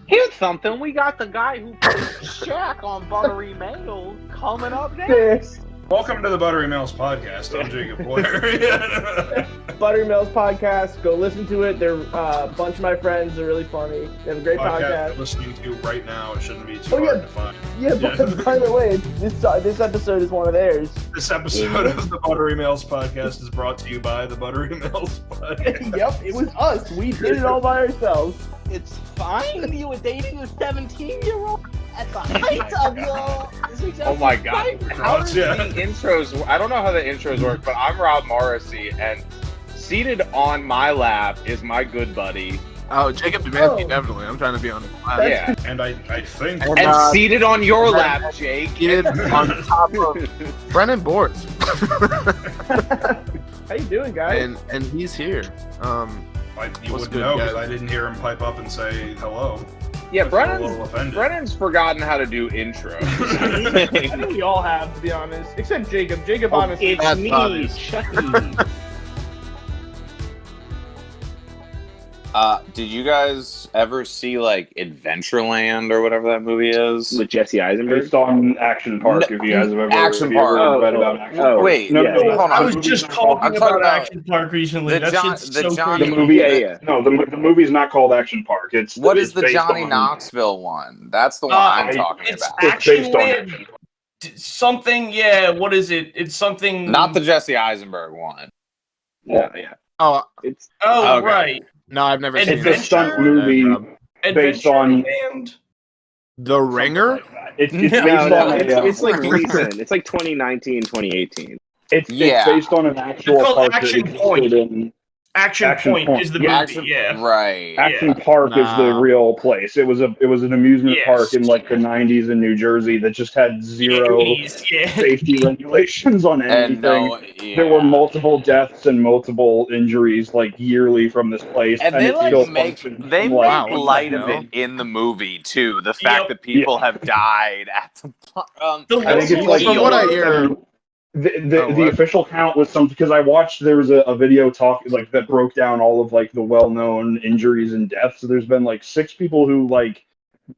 Here's something. We got the guy who played Shaq on Buttery Males coming up next. Yes. Welcome to the Buttery Males Podcast. I'm Jacob Boyer. Buttery Males Podcast. Go listen to it. They're a bunch of my friends. They're really funny. They have a great podcast. You're listening to right now. It shouldn't be too hard to find. Yeah, but by the way, this episode is one of theirs. This episode of the Buttery Males Podcast is brought to you by the Buttery Males Podcast. Yep, it was us. We did it all by ourselves. It's fine. You were dating a 17-year-old at the height of your... Oh my god. How does the intros... I don't know how the intros work, but I'm Rob Morrissey, and seated on my lap is my good buddy. Oh, Jacob Demansky, definitely. I'm trying to be on his lap. Yeah. And I think... And seated on your lap, Jake. Seated on top of Brennan Bortz. How you doing, guys? And he's here. You wouldn't good, know because guys? I didn't hear him pipe up and say hello. Yeah, I feel a little offended. Brennan's forgotten how to do intros. I think we all have, to be honest. Except Jacob. Jacob, honestly. It's me, honest. Chucky. Did you guys ever see, like, Adventureland or whatever that movie is? With Jesse Eisenberg? Based on Action Park, if you guys have ever read about Action Park. Wait, No, hold on. I was just talking about Action Park recently. the That John- shit's the so John- crazy. The movie, Yeah. No, the movie's not called Action Park. It's What is it's the based Johnny on- Knoxville one? That's the one I'm talking it's about. It's based on Action Action Park. something, yeah, what is it? It's something... Not the Jesse Eisenberg one. Yeah. Oh, It's Oh, Okay. right. no, I've never seen It's it. a stunt movie based on Adventureland? The Ringer? it's No, based no, on it's like recent. It's like 2019, 2018. it's Yeah. based on an actual It's called park that Action Point. existed in Action Action Point Point. is the Yeah, movie, yeah. Right. Action Park is the Nah. real place. It was an amusement Yes. park in like the 90s in New Jersey that just had zero Yeah. safety regulations on anything. And no, yeah. There were multiple deaths and multiple injuries like yearly from this place, And and they it like still make functions they like- Wow, make what the light of hell? it in the movie too. The fact Yep. that people have died at the The I think it's like From what I hear- the what? official count was something because I watched there was a video talk like that broke down all of like the well-known injuries and deaths. So there's been like 6 people who like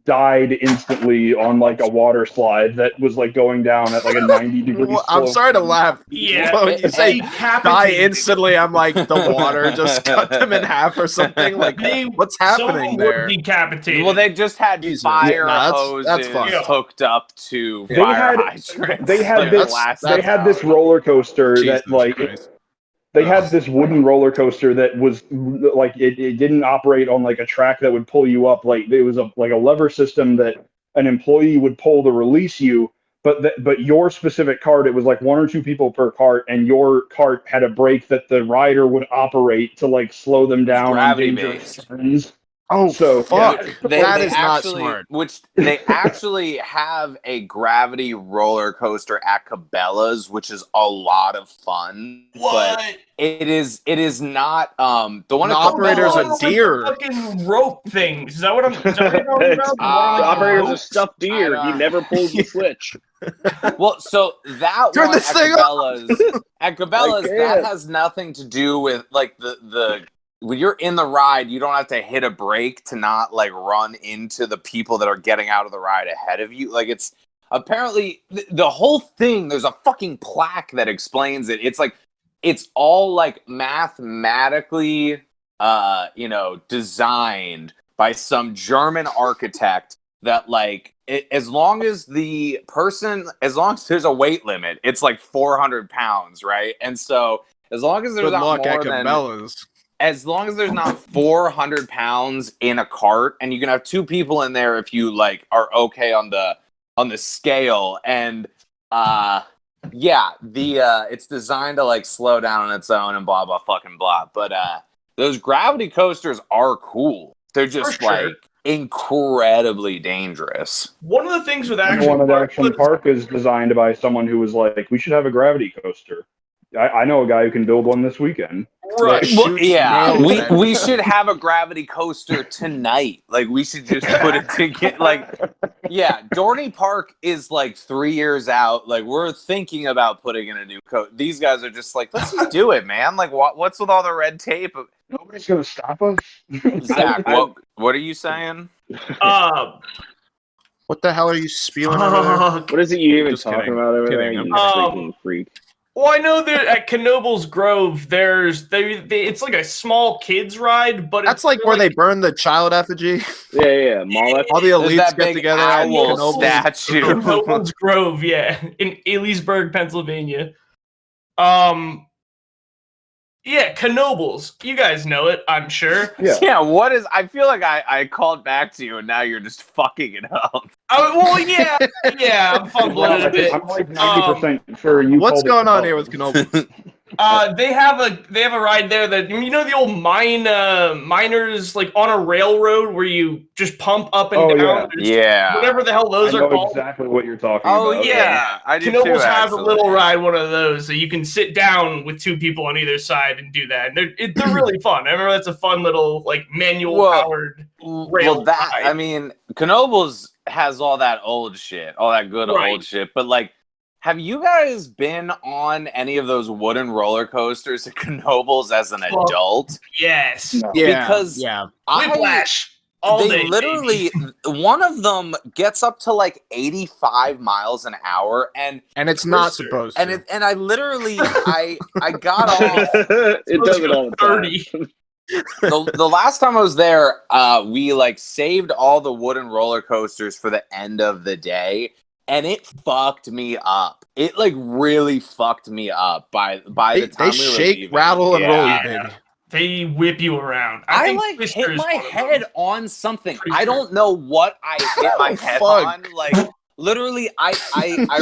died instantly on like a water slide that was like going down at like a 90-degree Well, I'm slope. sorry to laugh. Yeah. Well, when you say Decapitated. die instantly, I'm like, the water just cut them in half or something. Like, what's happening Someone there? were decapitated. Well, they just had Jesus. fire Yeah, hoses that's fine. hooked up to They fire had- hydrants. they had like, this- blasted They had out. this roller coaster Jesus that like Christ. they had this wooden roller coaster that was like it didn't operate on like a track that would pull you up. Like it was a lever system that an employee would pull to release you. But your specific cart, it was like 1 or 2 people per cart, and your cart had a brake that the rider would operate to like slow them down on Gravity dangerous based. turns. Oh, So, fuck. They That is not actually- smart. Which they actually have a gravity roller coaster at Cabela's, which is a lot of fun. What? But it is not the one. The at operator's a Cabela's- deer. Fucking rope things. Is that what I'm talking about? The The operator's a rope? stuffed deer. I He know. never pulls the switch. Well, so that Turn one this at thing up. Cabela's, at Cabela's, I that can't. has nothing to do with like the when you're in the ride, you don't have to hit a brake to not like run into the people that are getting out of the ride ahead of you. Like it's apparently the whole thing. There's a fucking plaque that explains it. It's like it's all like mathematically, designed by some German architect that like. As long as there's a weight limit, it's like 400 pounds, right? And so as long as there's Good not luck more at than, Cabela's. as long as there's not 400 pounds in a cart, and you can have 2 people in there if you like are okay on the scale, and it's designed to like slow down on its own and blah blah fucking blah. But those gravity coasters are cool. They're just For sure. like incredibly dangerous. One of the things with The Action one at Park Action was- Park is designed by someone who was like, we should have a gravity coaster. I know a guy who can build one this weekend. Right. Like, Well, shoots yeah, nails we at- should have a gravity coaster tonight. Like we should just put it together. Like, yeah, Dorney Park is like 3 years out. Like we're thinking about putting in a new coat. These guys are just like, let's just do it, man. Like what's with all the red tape? Nobody's gonna stop us. Zach, what are you saying? What the hell are you spewing over there? What is it you even Just talking kidding. about over Kidding, there? I'm You kidding. freaking freak. Well, I know that at Knoble's Grove, it's like a small kids ride, but That's like where they burn the child effigy. Yeah. Mall All the There's elites that get big together at owl Knoble's. statue. Knoble's Grove, yeah, in Ellisburg, Pennsylvania. Yeah, Knobles. You guys know it, I'm sure. Yeah, what is... I feel like I called back to you, and now you're just fucking it up. Well, yeah, I'm fumbling it a bit. I'm like 90% sure you. What's called it going on Knobles. here with Knobles? They have a ride there that, you know, the old miners like on a railroad where you just pump up and down. Yeah. Whatever the hell those I are know called. exactly what you're talking Oh, about. yeah. I do Knobles too, has a actually. little ride, one of those, so you can sit down with two people on either side and do that. And they're really fun. I remember that's a fun little like manual powered rail ride. I mean, Knobles has all that old shit, all that good old shit, but like, have you guys been on any of those wooden roller coasters at Knobles as an adult? Yes. No. Yeah, Because Whiplash. They literally, one of them gets up to like 85 miles an hour, and it's not supposed to. and I literally, I got off. It does it all the time. 30. The last time I was there, we like saved all the wooden roller coasters for the end of the day, and it fucked me up. It like really fucked me up by the time they we were shake, leaving. rattle, and roll you, Yeah. baby. They whip you around. I think like Twister hit is my one of head them. on something. Pretty I sure. don't know what I hit my head on. Like literally, I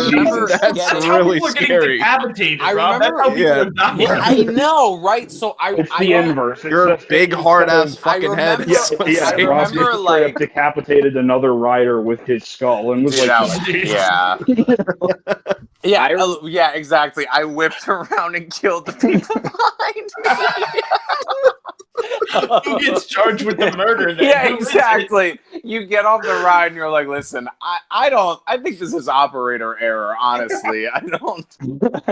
remember That's getting, That's how really people are getting scary. decapitated, I Rob. remember- That's how people Yeah. are dying. yeah, I know, right? So It's I the inverse. It's Your just big instead hard of- ass fucking head. remember- is so Yeah, I scary. Rob remember, just straight up like- decapitated another rider with his skull and was Dude, like, that was- yeah, exactly. I whipped around and killed the people behind me. Who gets charged with the murder then? Yeah, Who is it? exactly. You get off the ride and you're like, listen, I think this is operator error, honestly. I don't.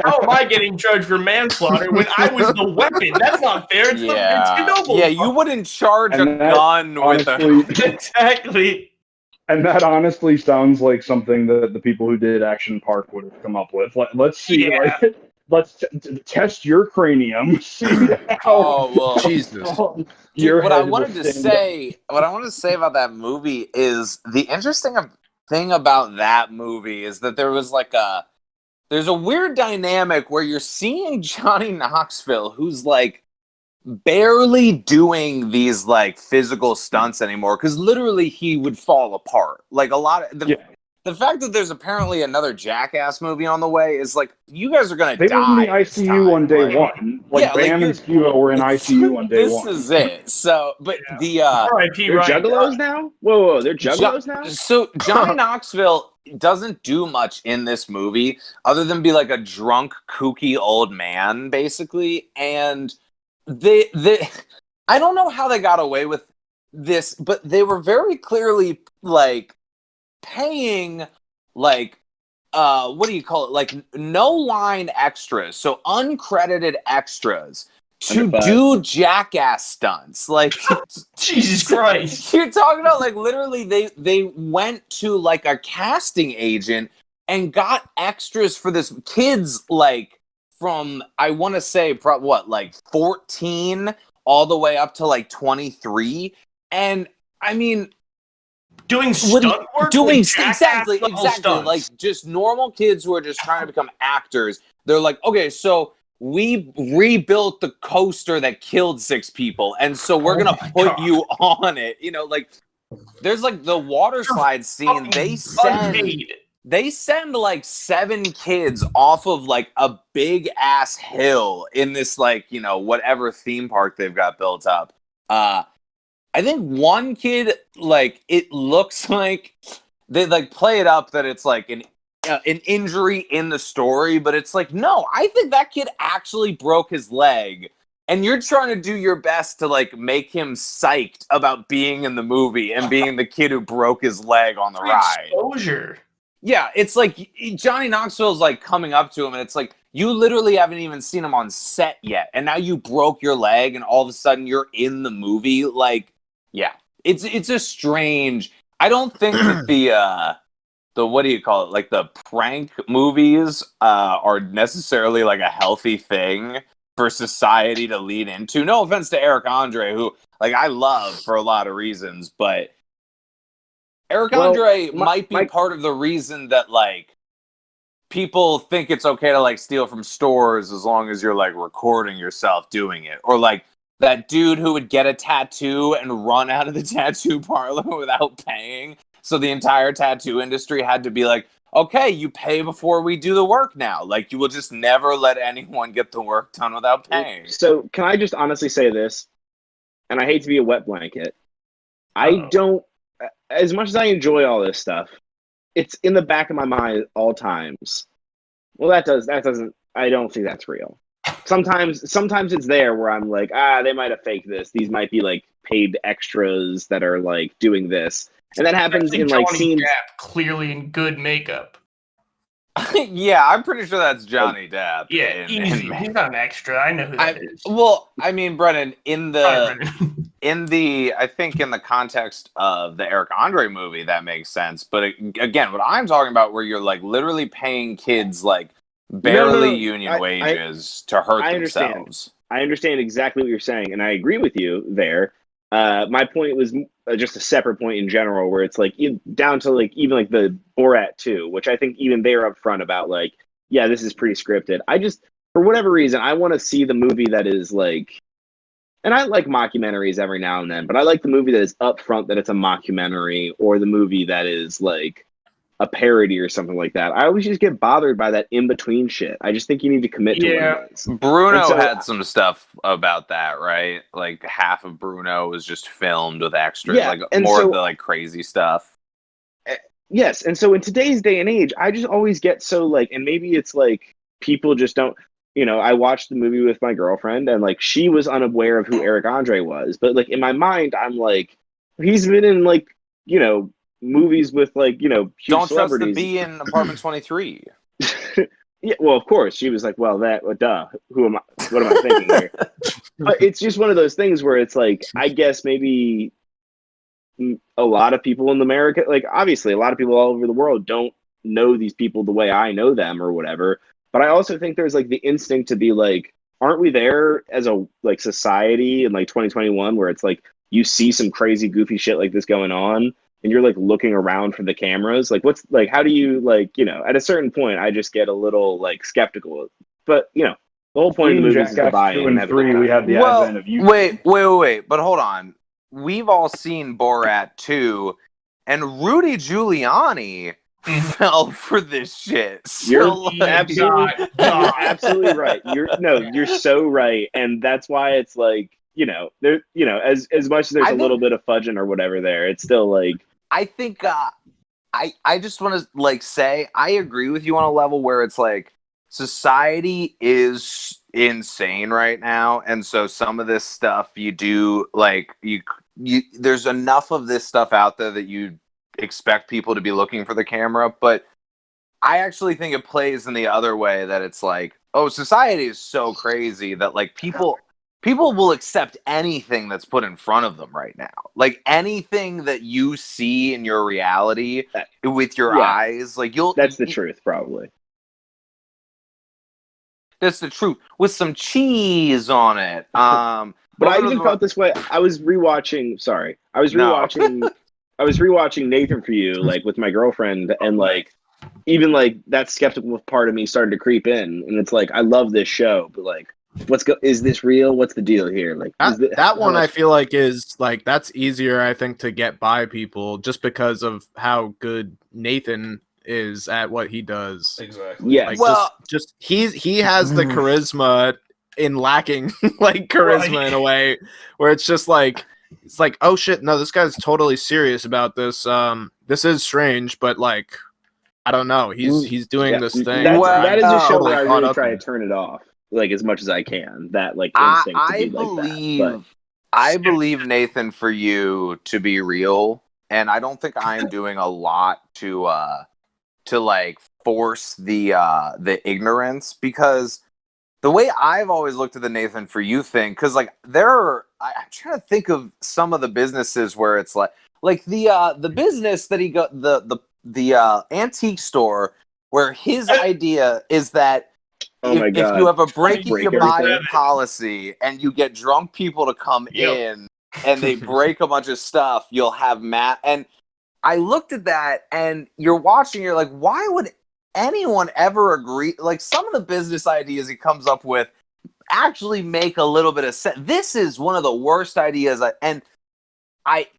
How am I getting charged for manslaughter when I was the weapon? That's not fair. It's Yeah. the Noble's Yeah, you wouldn't charge a And that, gun with honestly, Exactly. and that honestly sounds like something that the people who did Action Park would have come up with. Let's see, Yeah. like, let's test your cranium. See how Oh, well. Jesus. your Dude, what I head will wanted to stand say about that movie is the interesting thing about that movie is that there's a weird dynamic where you're seeing Johnny Knoxville, who's like barely doing these like physical stunts anymore, because literally he would fall apart. Like a lot of the fact that there's apparently another Jackass movie on the way is like, you guys are gonna They die. were in the this ICU time, on day like- one. Like Yeah, like Bam you're- and Skibo were in ICU on day This one. is it. So, but the R.I.P. They're Ryan. juggalos now? Whoa, they're juggalos now? So Johnny Knoxville doesn't do much in this movie other than be like a drunk, kooky old man, basically. And they I don't know how they got away with this, but they were very clearly like paying like what do you call it? Like no line extras, so uncredited extras to do Jackass stunts. Like Jesus Christ. you're talking about like literally they went to like a casting agent and got extras for this kids like from I want to say like 14 all the way up to like 23, and I mean Doing stunt work? doing Like Jackass exactly level stunts. like just normal kids who are just trying to become actors. They're like, okay, so we rebuilt the coaster that killed 6 people, and so we're gonna put you on it. You know, like there's like the water slide scene. They send like 7 kids off of like a big ass hill in this like, you know, whatever theme park they've got built up. I think one kid, like, it looks like they like play it up that it's like an injury in the story, but it's like, no, I think that kid actually broke his leg, and you're trying to do your best to like make him psyched about being in the movie and being the kid who broke his leg on the ride. Exposure. Yeah, it's like Johnny Knoxville's like coming up to him, and it's like you literally haven't even seen him on set yet, and now you broke your leg, and all of a sudden you're in the movie. Like, yeah, it's a strange. I don't think that the what do you call it? Like the prank movies are necessarily like a healthy thing for society to lean into. No offense to Eric Andre, who like I love for a lot of reasons, but Eric Andre might be part of the reason that like people think it's okay to like steal from stores as long as you're like recording yourself doing it, or like that dude who would get a tattoo and run out of the tattoo parlor without paying. So the entire tattoo industry had to be like, okay, you pay before we do the work now. Like, you will just never let anyone get the work done without paying. So can I just honestly say this? And I hate to be a wet blanket. I don't, as much as I enjoy all this stuff, it's in the back of my mind at all times. Well, that doesn't, I don't think that's real. Sometimes it's there where I'm like, they might have faked this. These might be like paid extras that are like doing this. And that happens in like scenes. Depp, clearly in good makeup. Yeah, I'm pretty sure that's Johnny Depp. Yeah, easy. He's not an extra. I know who that is. Well, I mean, Brennan, I think in the context of the Eric Andre movie, that makes sense. But again, what I'm talking about, where you're like literally paying kids like barely union wages to hurt themselves. I understand exactly what you're saying, and I agree with you there. My point was just a separate point in general, where it's like down to like even like the Borat 2, which I think even they're upfront about like, yeah, this is pretty scripted. I just, for whatever reason, I want to see the movie that is like, and I like mockumentaries every now and then, but I like the movie that is upfront that it's a mockumentary, or the movie that is like a parody or something like that. I always just get bothered by that in between shit. I just think you need to commit to what it is. Bruno had some stuff about that, right? Like half of Bruno was just filmed with extras, like more of the like crazy stuff. Yes, and so in today's day and age, I just always get so like, and maybe it's like people just don't, I watched the movie with my girlfriend, and like she was unaware of who Eric Andre was, but like in my mind, I'm like, he's been in like, movies with like, huge Don't celebrities. Trust the Bee in Apartment 23. Yeah, well, of course, she was like, well, duh, what am I thinking here? But it's just one of those things where it's like, I guess maybe a lot of people in America, like obviously a lot of people all over the world don't know these people the way I know them or whatever. But I also think there's like the instinct to be like, aren't we there as a like society in like 2021 where it's like you see some crazy goofy shit like this going on, and you're like looking around for the cameras, like what's like, how do you like, at a certain point, I just get a little like skeptical. But the whole point of the movie is to buy in. 2 and 3, we have the advent of YouTube. Wait, but hold on. We've all seen Borat 2, and Rudy Giuliani fell for this shit. So, you're absolutely right. You're so right, and that's why it's like, there, as much as there's a little bit of fudging or whatever there, it's still like. I think I just want to like say I agree with you on a level where it's like society is insane right now, and so some of this stuff you do like you there's enough of this stuff out there that you expect people to be looking for the camera, but I actually think it plays in the other way, that it's like, oh, society is so crazy that like people will accept anything that's put in front of them right now. Like anything that you see in your reality with your eyes, like that's the truth, probably. That's the truth with some cheese on it. But I even felt this way. I was rewatching Nathan For You, like with my girlfriend, and like even like that skeptical part of me started to creep in, and it's like, I love this show, but like, is this real? What's the deal here? Like that one, I feel like is like, that's easier, I think, to get by people just because of how good Nathan is at what he does. Exactly. Yeah. Like, well, just he has the charisma in lacking like charisma in a way where it's just like, it's like, oh shit, no, this guy's totally serious about this. This is strange, but like, I don't know, he's doing this thing. That is a show where I really try to turn it off, like as much as I can. That like instinct to be like that. But I believe Nathan For You to be real, and I don't think I'm doing a lot to like force the ignorance, because the way I've always looked at the Nathan For You thing, because like I'm trying to think of some of the businesses where it's like the business that he got the antique store where his idea is that if you have a breaking your buy policy and you get drunk people to come in and they break a bunch of stuff, you'll have and I looked at that and you're like, why would anyone ever agree? Like some of the business ideas he comes up with actually make a little bit of sense. This is one of the worst ideas.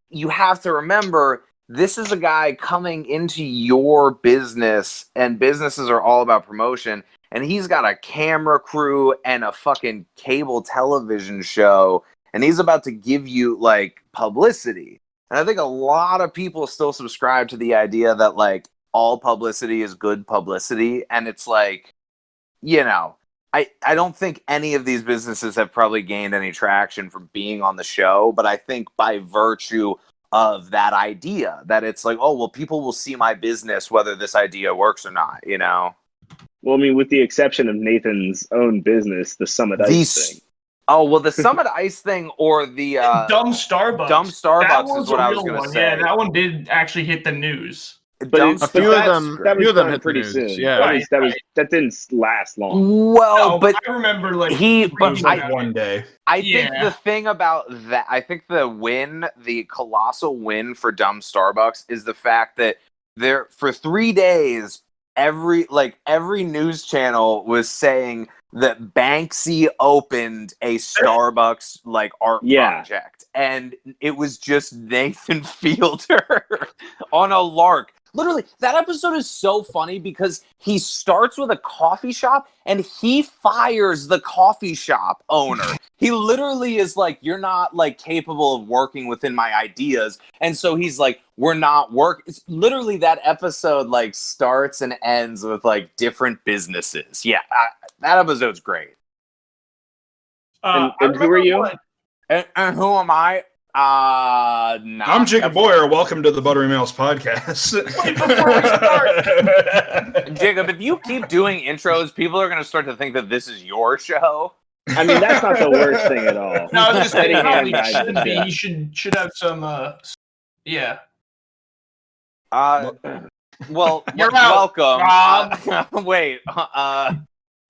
You have to remember, this is a guy coming into your business, and businesses are all about promotion. And he's got a camera crew and a fucking cable television show, and he's about to give you like publicity. And I think a lot of people still subscribe to the idea that like all publicity is good publicity. And it's like, I don't think any of these businesses have probably gained any traction from being on the show, but I think by virtue of that idea that it's like, oh, well, people will see my business whether this idea works or not, Well, I mean, with the exception of Nathan's own business, the Summit Ice thing. Oh, well, the Summit Ice thing or the Dumb Starbucks. Dumb Starbucks is what I was going to say. Yeah, that one did actually hit the news. But a few of them hit pretty the news. soon. Yeah, that didn't last long. Well, but I remember one day. I think the thing about that, I think the colossal win for Dumb Starbucks is the fact that for 3 days, every news channel was saying that Banksy opened a Starbucks art project, and it was just Nathan Fielder on a lark. Literally, that episode is so funny because he starts with a coffee shop and he fires the coffee shop owner. He literally is like, you're not like capable of working within my ideas. And so he's like, we're not working. Literally that episode like starts and ends with like different businesses. Yeah, that episode's great. And who are you? And who am I? No, I'm Jacob Boyer. Welcome to the Buttery Males Podcast. Before we start, Jacob, if you keep doing intros, people are going to start to think that this is your show. I mean, that's not the worst thing at all. No, I was just saying, you should have some. Yeah. Well, you're welcome. Wait.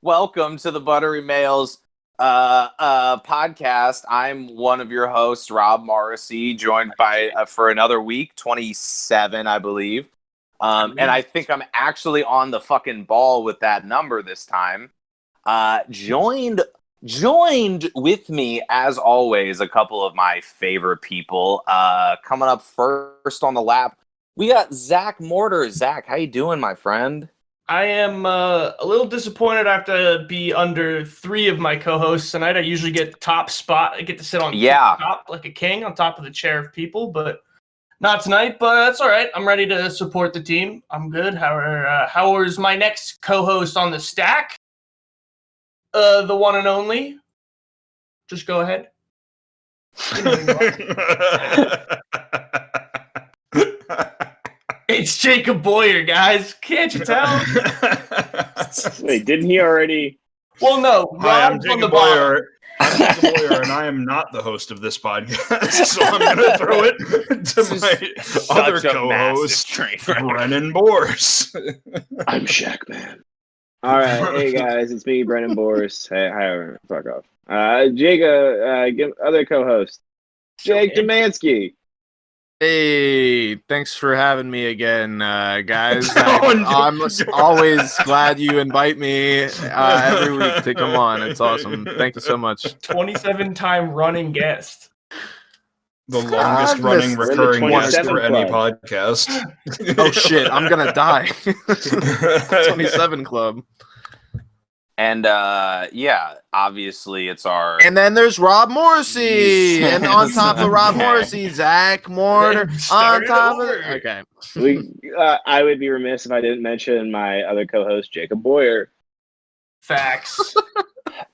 Welcome to the Buttery Males podcast. I'm one of your hosts, Rob Morrissey, joined by for another week, 27, I believe. And I think I'm actually on the fucking ball with that number this time. Joined with me, as always, a couple of my favorite people. Coming up first on the lap, we got Zach Mortar. Zach, how you doing, my friend? I am a little disappointed I have to be under 3 of my co-hosts tonight. I usually get top spot. I get to sit on top like a king on top of the chair of people, but not tonight. But that's all right. I'm ready to support the team. I'm good. How is my next co-host on the stack? The one and only. Just go ahead. It's Jacob Boyer, guys. Can't you tell? Wait, didn't he already? Well, no. Hi, I'm Jacob Boyer. I'm Jacob Boyer, and I am not the host of this podcast, so I'm going to throw it to my other co-host, Brennan Boris. I'm Shaq Man. All right, hey guys, it's me, Brennan Boris. Hey, hi, fuck off. Jacob, other co-host, Jake Demansky. Hey, thanks for having me again, guys. I'm always glad you invite me every week to come on. It's awesome. Thank you so much. 27-time running guest. The longest running recurring guest for any podcast. Oh shit, I'm gonna die. 27 Club. And obviously it's our. And then there's Rob Morrissey, and on top of Rob Morrissey, Zach Mortar. On top of it, okay. I would be remiss if I didn't mention my other co-host, Jacob Boyer. Facts.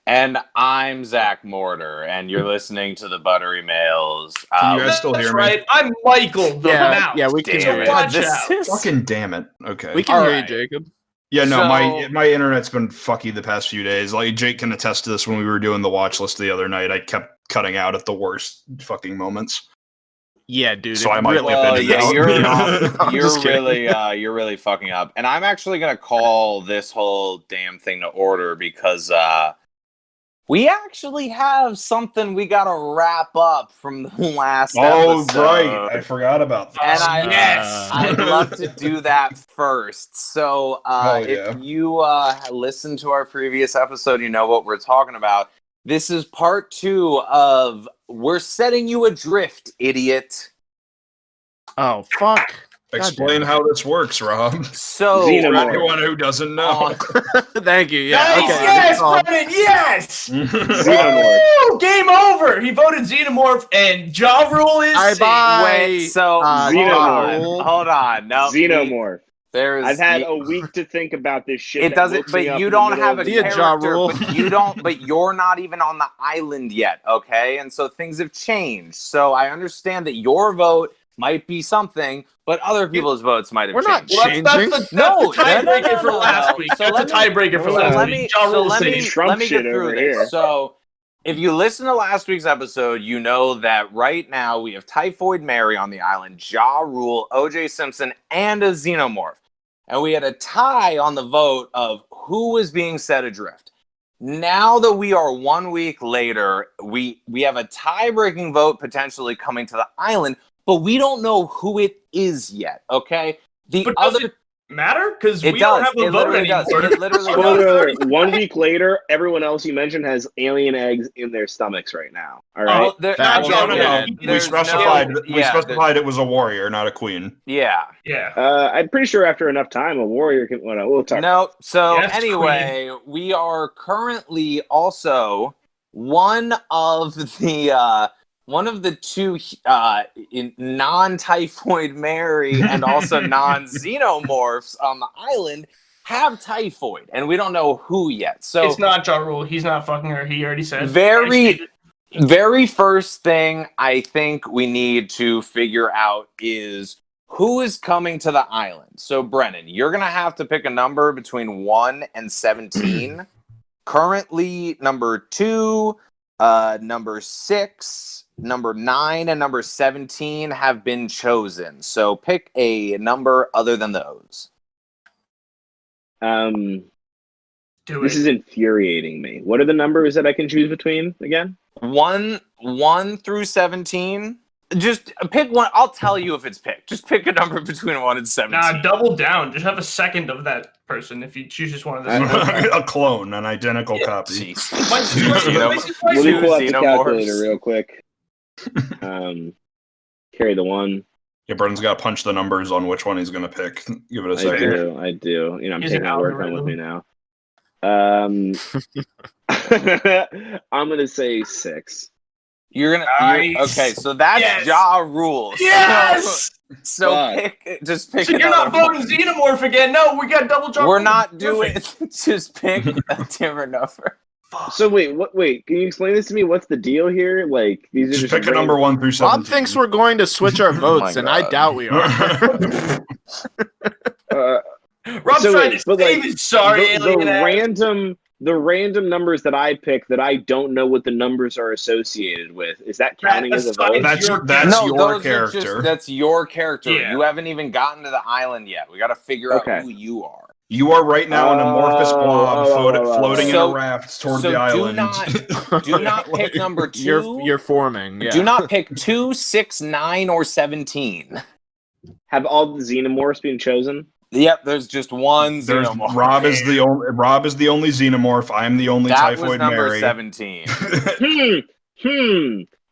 And I'm Zach Mortar, and you're listening to the Buttery Males. Can you guys still hear me? Right. I'm Michael. Yeah, we can hear you. Watch out. Fucking damn it. Okay. We can hear you, Jacob. Yeah, no, my internet's been fucky the past few days. Like Jake can attest to this. When we were doing the watch list the other night, I kept cutting out at the worst fucking moments. Yeah, dude. So I might really, you're really fucking up. And I'm actually gonna call this whole damn thing to order because we actually have something we gotta wrap up from the last episode. Oh, right. I forgot about that. And I'd love to do that first. So if you listened to our previous episode, you know what we're talking about. This is part 2 of We're Setting You Adrift, Idiot. Oh, fuck. Explain how this works, Rob. So, for anyone who doesn't know. Thank you. Yeah. Nice, Okay. yes, Brennan, yes! Woo! Game over! He voted Xenomorph, and Ja Rule is Wait, so Xenomorph. Hold on. No, Xenomorph. I've had a week to think about this shit. It doesn't, but you don't have a character. Ja but you don't. But you're not even on the island yet, okay? And so things have changed. So I understand that your vote might be something, but other people's votes might have changed. We're not changing. That's the tiebreaker for last week. So That's a tiebreaker for last week. Let me get through this. So, if you listen to last week's episode, you know that right now we have Typhoid Mary on the island, Ja Rule, OJ Simpson, and a Xenomorph. And we had a tie on the vote of who was being set adrift. Now that we are 1 week later, we have a tie-breaking vote potentially coming to the island, but we don't know who it is yet, okay? But does it matter? Because we don't have a vote anymore. It literally does. 1 week later, everyone else you mentioned has alien eggs in their stomachs right now. All right? No. We specified it was a warrior, not a queen. Yeah. I'm pretty sure after enough time, a warrior can... Well, we'll talk. No, so anyway, we are currently also one of the two non-Typhoid Mary and also non-Xenomorphs on the island have typhoid, and we don't know who yet. So it's not Ja Rule. He's not fucking her. He already said. Very first thing I think we need to figure out is who is coming to the island. So Brennan, you're gonna have to pick a number between 1 and 17. Currently, number 2, number 6. Number 9 and number 17 have been chosen. So pick a number other than those. This is infuriating me. What are the numbers that I can choose between again? 1 through 17. Just pick one. I'll tell you if it's picked. Just pick a number between 1 and 17. Nah, double down. Just have a second of that person if you choose just one of those. A clone, an identical copy. Let me pull out the calculator real quick. Carry the 1. Yeah, Brennan's got to punch the numbers on which one he's going to pick. Give it a second. I do. You know, I'm taking that work on with me now. I'm going to say 6. You're okay, so that's Ja Rule. Yes! So pick So you're not voting Xenomorph again. No, we got double Ja Rule. We're not doing just pick a different number. So wait, can you explain this to me? What's the deal here? Like, these are just pick a number 1 through 17. Rob thinks we're going to switch our votes, and I doubt we are. Rob's trying to save his the random numbers that I pick that I don't know what the numbers are associated with. Is that counting as a vote? That's your character. That's your character. Yeah. You haven't even gotten to the island yet. We got to figure out who you are. You are right now an amorphous blob floating in a raft towards the island. Do not pick number 2. You're forming. Yeah. Do not pick 2, 6, 9, or 17. Have all the Xenomorphs been chosen? Yep, there's just one Xenomorph. Rob is the only Xenomorph. I am the only Typhoid Mary. That was number 17.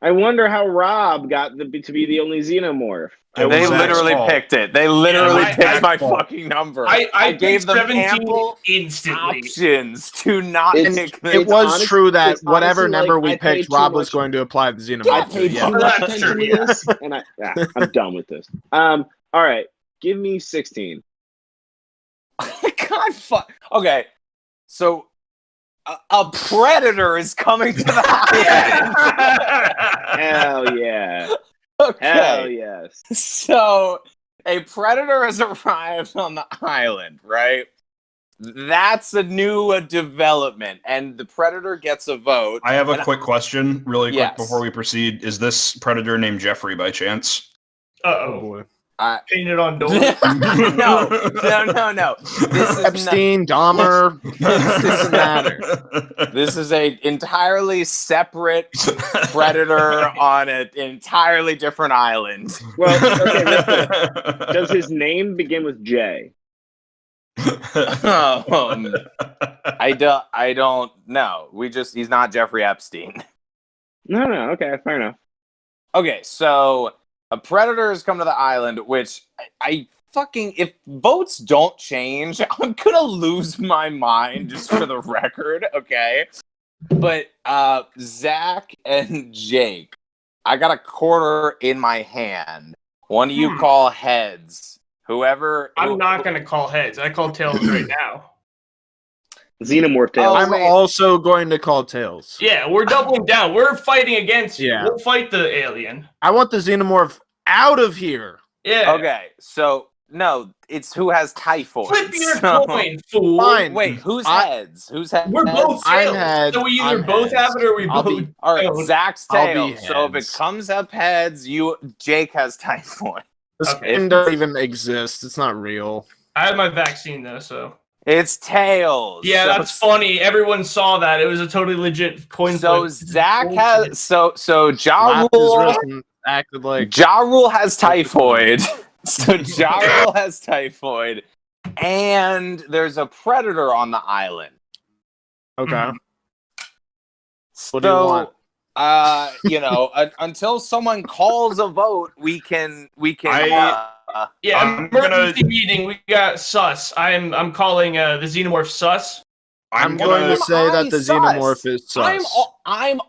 I wonder how Rob got to be the only Xenomorph. They literally picked it. They literally picked my fucking number. I gave them ample instantly options to not pick them. It was true that whatever number we picked, Rob was going to apply the Xenomorph. I paid too much attention to this, and I'm done with this. All right, give me 16. God, fuck. Okay, so a predator is coming to the island. Hell yeah. Okay. Hell yes. So a predator has arrived on the island, right? That's a new development, and the Predator gets a vote. I have a quick question, really quick, Yes. before we proceed. Is this Predator named Jeffrey by chance? Uh-oh. boy. Painted on doors. No. This is Epstein, Dahmer, this doesn't matter. This is a entirely separate Predator on an entirely different island. Well, okay, listen. Does his name begin with J? I don't know. He's not Jeffrey Epstein. No. Okay, fair enough. Okay, so a Predator has come to the island, which I fucking, if votes don't change, I'm gonna lose my mind, just for the record, okay? But Zach and Jake, I got a quarter in my hand. One of you call heads. Whoever. I'm not going to call heads. I call tails right now. Xenomorph tails. I'm also going to call tails. Yeah, we're doubling down. We're fighting against you. Yeah. We'll fight the alien. I want the xenomorph out of here. Yeah. Okay, so no, it's who has typhoid. Flip your so- coin, fool. Fine. Wait, who's I- heads? Who's heads? We're both I'm tails. heads. So we either I'm both heads. have it or we I'll both be- All right, don't. Zach's I'll be tails. So if it heads. comes up heads, Jake has typhoid. This Okay. thing doesn't even exist. It's not real. I had my vaccine though, so. It's tails. Yeah, So- that's funny. Everyone saw that. It was a totally legit coin So flip. Zach has so Ja Laughed his Rule. wrist and acted like Ja Rule has typhoid. So Ja Rule has typhoid, and there's a Predator on the island. okay. So, What do you want? until someone calls a vote, we can. Yeah, I'm emergency meeting. We got sus. I'm calling the xenomorph sus. I'm going to say that the sus. xenomorph is sus. I'm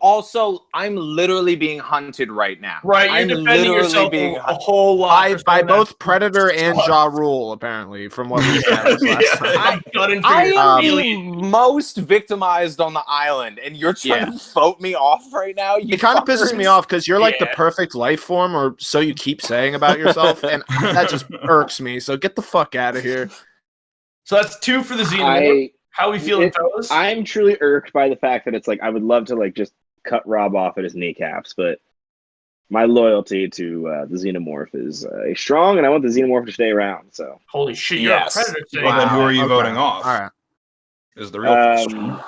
literally being hunted right now. Right, you're I'm defending literally yourself being a hunted. whole lot. By both Predator and Ja Rule, apparently, from what we established last time. I'm gunning for I your am the alien. most victimized on the island, and you're trying to vote me off right now. You It kind of pisses me fuckers. off because you're like the Yeah. perfect life form, or so you keep saying about yourself, and that just irks me. So get the fuck out of here. So that's 2 for the xenomorph. How we feeling, fellas? I'm truly irked by the fact that it's like I would love to like just cut Rob off at his kneecaps, but my loyalty to the xenomorph is strong, and I want the xenomorph to stay around. So Holy shit, you're Yes. a predator today. Well, then who are you Okay. voting off? All right. Is the real question.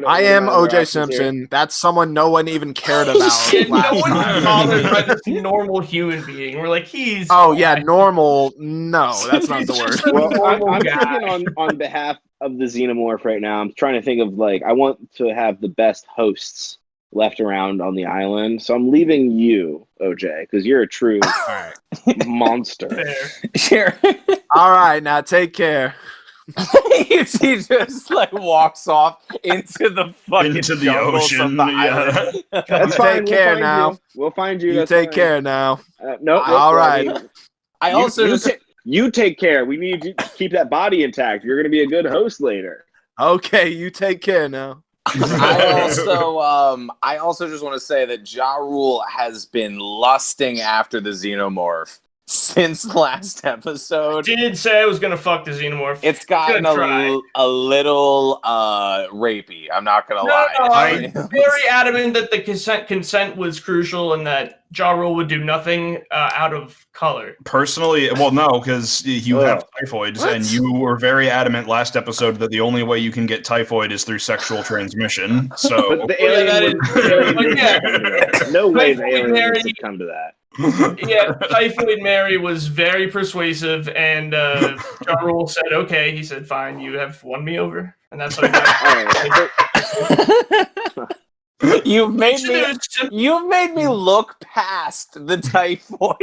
I am OJ Simpson. That's someone no one even cared about. Yeah, no last one's time. bothered by this normal human being. We're like, he's. Oh yeah, normal. No, that's not the He's word. just a Well, normal I'm guy. thinking on behalf of the xenomorph right now. I'm trying to think of like I want to have the best hosts left around on the island, so I'm leaving you, OJ, because you're a true monster. Fair. Sure. All right, now take care. he just like walks off into the fucking Into the jungles ocean, of the yeah. island. That's You fine. take care find now. You. We'll find you. You that's take fine. care now. No. All right. I also just you take care. We need to keep that body intact. You're going to be a good host later. Okay, you take care now. I also just want to say that Ja Rule has been lusting after the xenomorph since last episode. Did say I was gonna fuck the xenomorph. It's gotten Gonna try. a little rapey. I'm not gonna lie. I'm very adamant that the consent was crucial and that Ja Rule would do nothing out of color. Personally, well, no, because you have typhoid, What? and you were very adamant last episode that the only way you can get typhoid is through sexual transmission. So, But the Yeah, alien that would- is- no way the Typhoid alien Mary- would come to that. Yeah, Typhoid Mary was very persuasive, and Ja Rule said, "Okay." He said, "Fine, you have won me over," and that's what I got. You've made me look past the typhoid.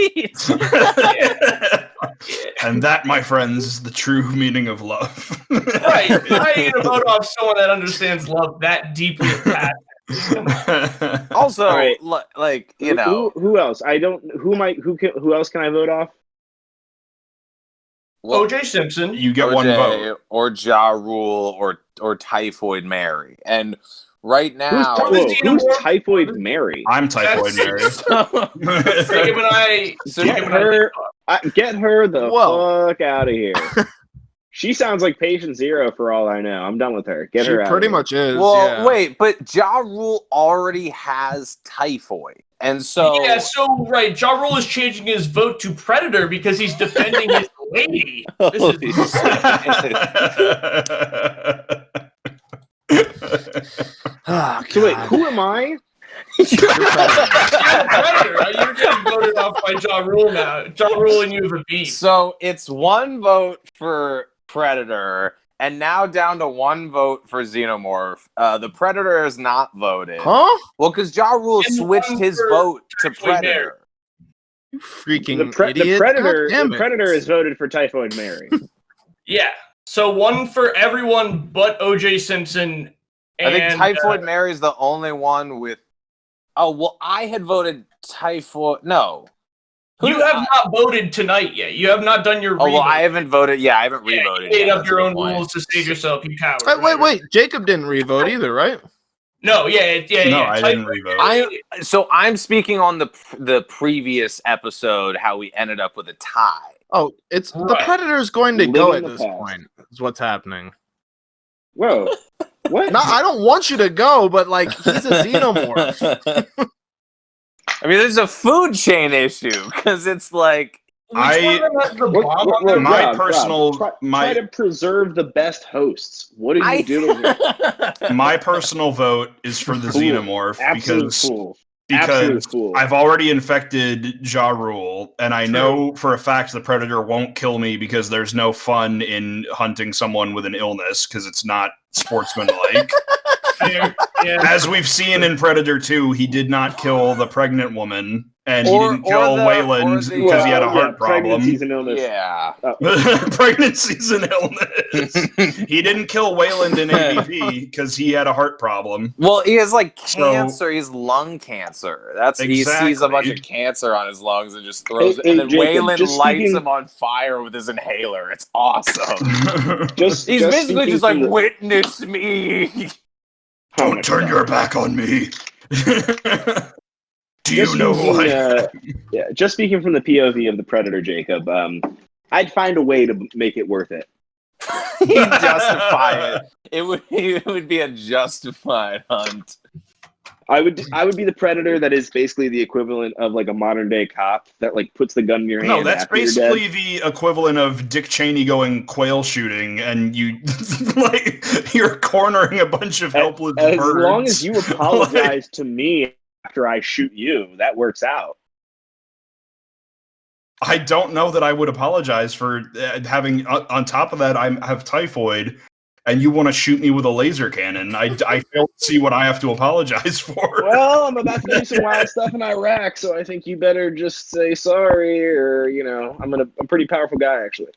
and that, my friends, is the true meaning of love. Right, I need to vote off someone that understands love that deeply and passionately. Come on. Also, All right. like you know, who else? I don't. Who else can I vote off? well, OJ Simpson. You get one vote. or Ja Rule or Typhoid Mary, and right now, Who's Typhoid Mary? I'm typhoid, Mary. Jacob and I. So Jacob and I- Get her the Whoa. fuck out of here. She sounds like patient zero for all I know. I'm done with her. Get She her out. pretty of here. much is. Well, yeah. wait, but Ja Rule already has typhoid. And so Yeah, so right, Ja Rule is changing his vote to Predator because he's defending his lady. This Holy is Oh, So wait, God. who am I? You're a Predator. You're getting voted off by Ja Rule now. Ja Rule and you have a beef. So it's one vote for Predator, and now down to one vote for Xenomorph. The Predator is not voted. Huh? Well, because Ja Rule And switched one his for vote to Typhoid Predator. You freaking The idiot. Predator. God damn The it. Predator is voted for Typhoid Mary. Yeah. So one for everyone but OJ Simpson. And, I think Typhoid Mary is the only one with. Oh well, I had voted Typhoid. No, You have not voted tonight yet. You have not done your. Oh well, revote. I haven't voted. Yeah, I haven't Yeah, revoted. you made yet. up That's your a good own point. rules to save yourself. You coward. Wait. Jacob didn't revote either, right? No, yeah. No, I didn't revote. So I'm speaking on the previous episode, how we ended up with a tie. Oh, it's the Right. Predator is going to Live go in at the this past. point. Is what's happening. Whoa. What? No, I don't want you to go, but like he's a xenomorph. I mean, there's a food chain issue because it's like My Rob, personal- try to preserve the best hosts. What are you doing here? My personal vote is for the Fool. Xenomorph Absolute fool. Absolute because fool. I've already infected Ja Rule, and I know for a fact the Predator won't kill me because there's no fun in hunting someone with an illness because it's not sportsmanlike. Yeah. As we've seen in Predator 2, he did not kill the pregnant woman, and he didn't kill Wayland because he had a heart problem. Pregnancy's an illness. yeah. Pregnancy's an illness. He didn't kill Wayland in AVP because he had a heart problem. Well, he has like So- cancer. He's lung cancer. He sees a Exactly. bunch of cancer on his lungs and just throws it. Hey, And then Jacob, Wayland just lights speaking- him on fire with his inhaler. It's awesome. Just, He's just basically speaking just like, from the- witness me. Oh my Don't turn God. your back on me. Do Just you know who I am? yeah, just speaking from the POV of the Predator, Jacob, I'd find a way to make it worth it. He'd justify it. It would be a justified hunt. I would be the Predator that is basically the equivalent of like a modern day cop that like puts the gun in your hand. No, that's after you're dead. basically the equivalent of Dick Cheney going quail shooting, and you like you're cornering a bunch of helpless As birds. long as you apologize to me after I shoot you, that works out. I don't know that I would apologize for having. On top of that, I have typhoid, and you want to shoot me with a laser cannon. I fail to see what I have to apologize for. Well, I'm about to do some wild stuff in Iraq, so I think you better just say sorry, or I'm a pretty powerful guy actually.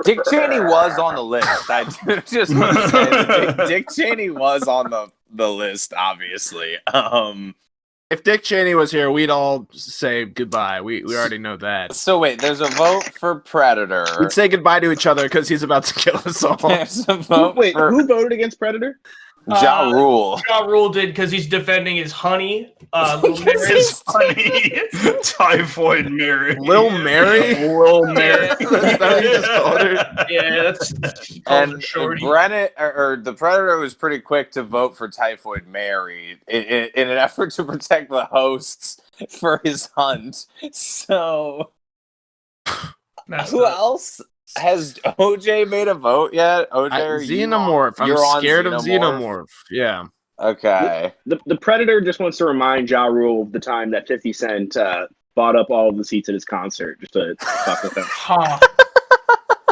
Dick Cheney was on the list. I just want to say that Dick Cheney was on the list, obviously. If Dick Cheney was here, we'd all say goodbye. We already know that. So wait, there's a vote for Predator. We'd say goodbye to each other because he's about to kill us all. There's a vote Wait, for who voted against Predator? Ja Rule. Ja Rule did because he's defending his honey. Little Mary. His honey, typhoid Mary. Lil Mary? Lil Mary. Is that what you just called her? Yeah, that's he calls her And shorty. Brennan or the Predator was pretty quick to vote for Typhoid Mary in an effort to protect the hosts for his hunt. So Messed who up. else? Has OJ made a vote yet? OJ, are you Xenomorph. you're on I'm scared of Xenomorph. Yeah. Okay. The Predator just wants to remind Ja Rule of the time that 50 Cent bought up all of the seats at his concert just to fuck with him. Huh.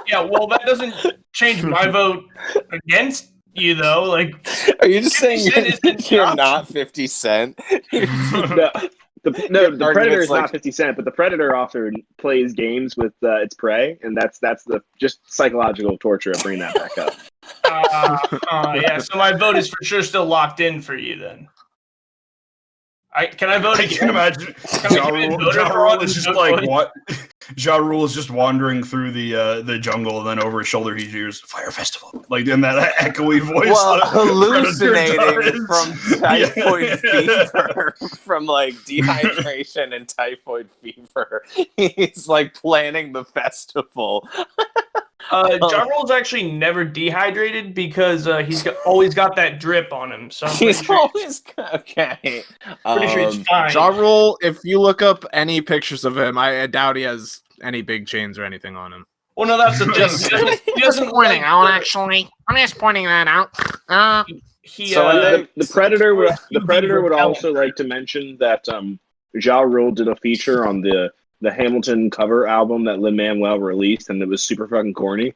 Yeah, well, that doesn't change my vote against you, though. Like, Are you just 50 saying Cent is the you're top. not 50 Cent? The argument's Predator is like- not 50 Cent, but the Predator often plays games with its prey, and that's the just psychological torture of bringing that back up. Yeah, so my vote is for sure still locked in for you, then. Can I vote I again? can imagine Can we Ja get Rule, voted Ja for Rule one is just vote like vote? what? Ja Rule is just wandering through the jungle, and then over his shoulder he hears "Fire Festival," like in that echoey voice. Well, the Predator hallucinating does. from typhoid Yeah. fever, from like dehydration and typhoid fever. He's like planning the festival. Ja Rule's actually never dehydrated because he's always got that drip on him. So He's always okay. Pretty sure it's fine. Ja Rule, if you look up any pictures of him, I doubt he has any big chains or anything on him. Well, no, that's the thing. He doesn't pointing out, actually. I'm just pointing that out. The Predator would also like to mention that Ja Rule did a feature on the Hamilton cover album that Lin-Manuel released, and it was super fucking corny.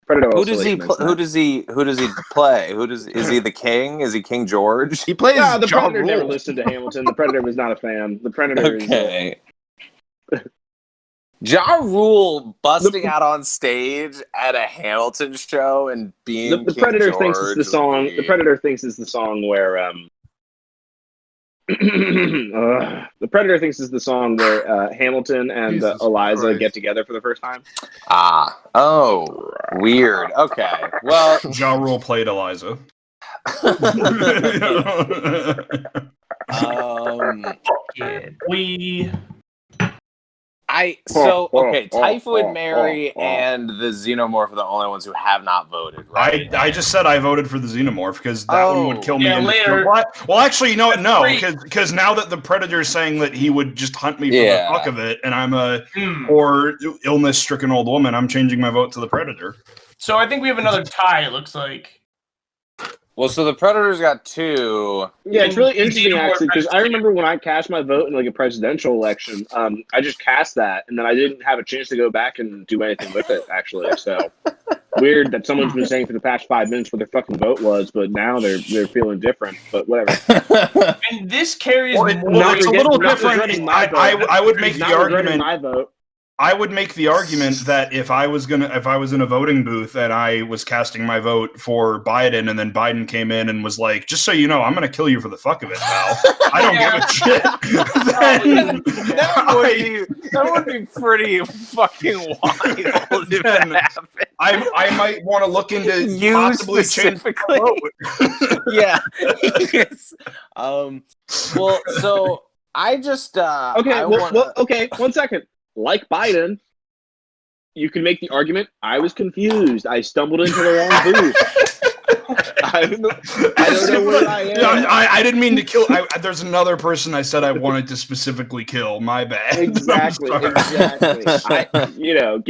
Predator. Who does he play? Is he the king? Is he King George? He plays. The Ja Predator never Rule. listened to Hamilton. The Predator was not a fan. The Predator. Okay. Ja Rule busting out on stage at a Hamilton show and being the King Predator George thinks it's the song. The Predator thinks it's the song where the Predator thinks it's the song where Hamilton and Jesus Eliza Christ. get together for the first time. Weird. Okay, well, Ja Rule played Eliza. Typhoid Mary and the Xenomorph are the only ones who have not voted, right? I just said I voted for the Xenomorph because that one would kill me. Yeah, later. Well, actually, no, because now that the Predator is saying that he would just hunt me for the fuck of it, and I'm a poor illness-stricken old woman, I'm changing my vote to the Predator. So I think we have another tie, it looks like. Well, so the Predator's got 2. Yeah, it's really interesting actually because I remember when I cast my vote in like a presidential election, I just cast that and then I didn't have a chance to go back and do anything with it actually. So weird that someone's been saying for the past 5 minutes what their fucking vote was, but now they're feeling different. But whatever. And this carries. It's a little different. I would make the argument. My vote. I would make the argument that if I was in a voting booth and I was casting my vote for Biden and then Biden came in and was like, just so you know, I'm going to kill you for the fuck of it, pal. I don't give a shit. That would be pretty fucking wild if that happened. I might want to look into you possibly specifically. Yeah. Yes. Well, so I just okay. Okay. 1 second. Like Biden, you can make the argument, I was confused. I stumbled into the wrong booth. I don't know where I am. I didn't mean to kill. There's another person I said I wanted to specifically kill. My bad. Exactly. Give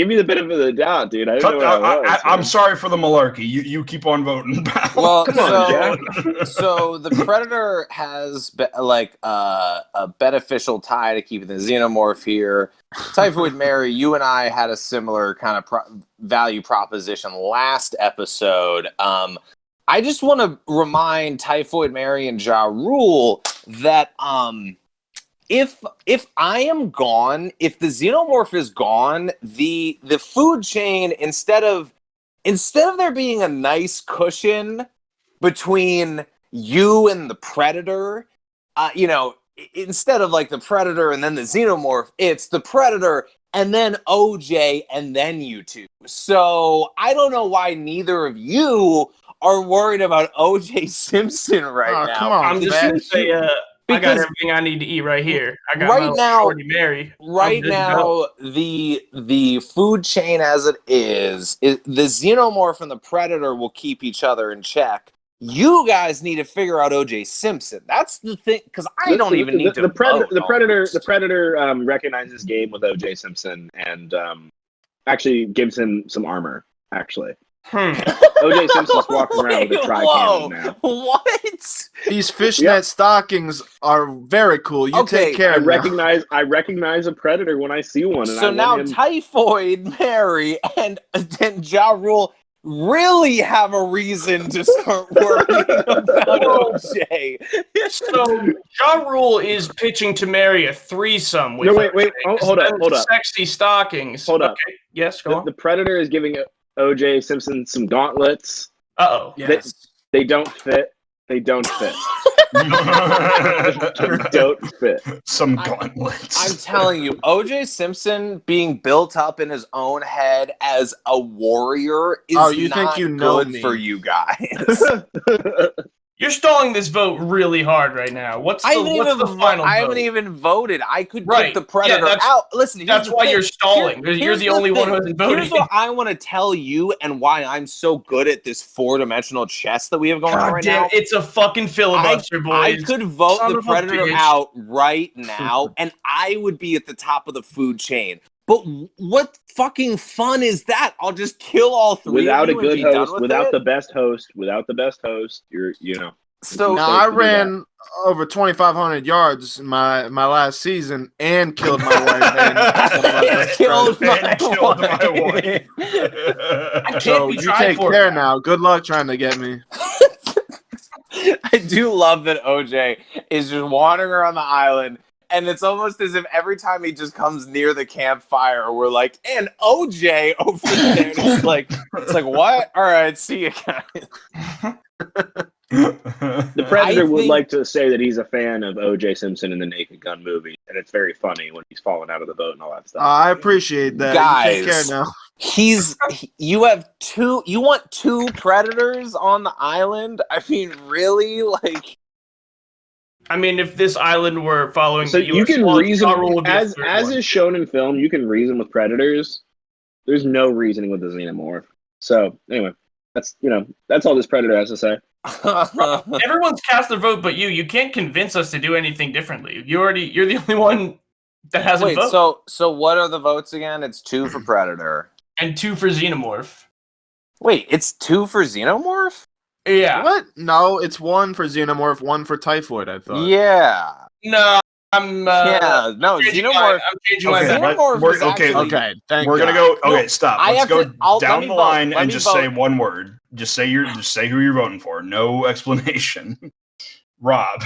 me the benefit of the doubt, dude. I'm sorry for the malarkey. You keep on voting, pal. Well, come on, Jack. So the Predator has a beneficial tie to keeping the Xenomorph here. Typhoid Mary, you and I had a similar kind of value proposition last episode. I just want to remind Typhoid Mary and Ja Rule that if I am gone, if the Xenomorph is gone, the food chain instead of there being a nice cushion between you and the Predator, instead of like the Predator and then the Xenomorph, it's the Predator and then OJ and then you two. So I don't know why neither of you are worried about OJ Simpson right now. Come on, I'm just going to say, I got everything I need to eat right here. I got right now, Shorty Mary. Right now, the food chain as it is, the Xenomorph and the Predator will keep each other in check. You guys need to figure out OJ Simpson. That's the thing, because I don't even need to vote. The Predator recognizes game with OJ Simpson and actually gives him some armor. Actually, OJ Simpson's walking around with a tri-cannon now. What? These fishnet stockings are very cool. You take care. I recognize a Predator when I see one. And so now Typhoid Mary and Ja Rule really have a reason to start worrying about OJ. So Ja Rule is pitching to marry a threesome with wait. Hold up. Sexy stockings. Hold up. Yes, go on. The Predator is giving OJ Simpson some gauntlets. Uh-oh. Yes. They don't fit. They don't fit. Don't fit. Some gauntlets. I'm telling you, OJ Simpson being built up in his own head as a warrior is not good for you guys. You're stalling this vote really hard right now. What's the final vote? I haven't even voted. I could Right. kick the Predator out. Listen, that's why you're stalling. You're the only one who hasn't voted. Here's what I want to tell you and why I'm so good at this 4-dimensional chess that we have going on right now. It's a fucking filibuster, boys. I could vote the Predator out right now, and I would be at the top of the food chain. But what fucking fun is that? I'll just kill all three without of you a good and be host, done with without it? the best host. You're. So I ran over 2,500 yards my last season and killed my wife. Killed my wife. I can't So be you tried take for care it. now. Good luck trying to get me. I do love that OJ is just wandering around the island, and it's almost as if every time he just comes near the campfire, we're like, and OJ over there. It's like what? All right, see you guys. The Predator would like to say that he's a fan of O.J. Simpson in the Naked Gun movie, and it's very funny when he's falling out of the boat and all that stuff. I appreciate that. Guys, You take care now. You want 2 Predators on the island? I mean, really? Like, I mean, if this island were following So the you US can law, reason Star Wars would be a as third one. is shown in film. You can reason with Predators. There's no reasoning with the Xenomorph. So anyway, that's all this Predator has to say. Everyone's cast their vote, but you. You can't convince us to do anything differently. You're the only one that hasn't Wait, voted. so what are the votes again? It's 2 for Predator. And 2 for Xenomorph. Wait, it's 2 for Xenomorph? Yeah. What? No, it's 1 for Xenomorph, 1 for Typhoid, I thought. Yeah. No, I'm. Xenomorph. I'm changing my Okay, vote. Xenomorph we're- is okay, actually- Okay, thank We're gonna God. go. Okay, No, stop. I Let's have go to- let down me the vote. line Let and me just vote. say one word. Just say who you're voting for. No explanation. Rob.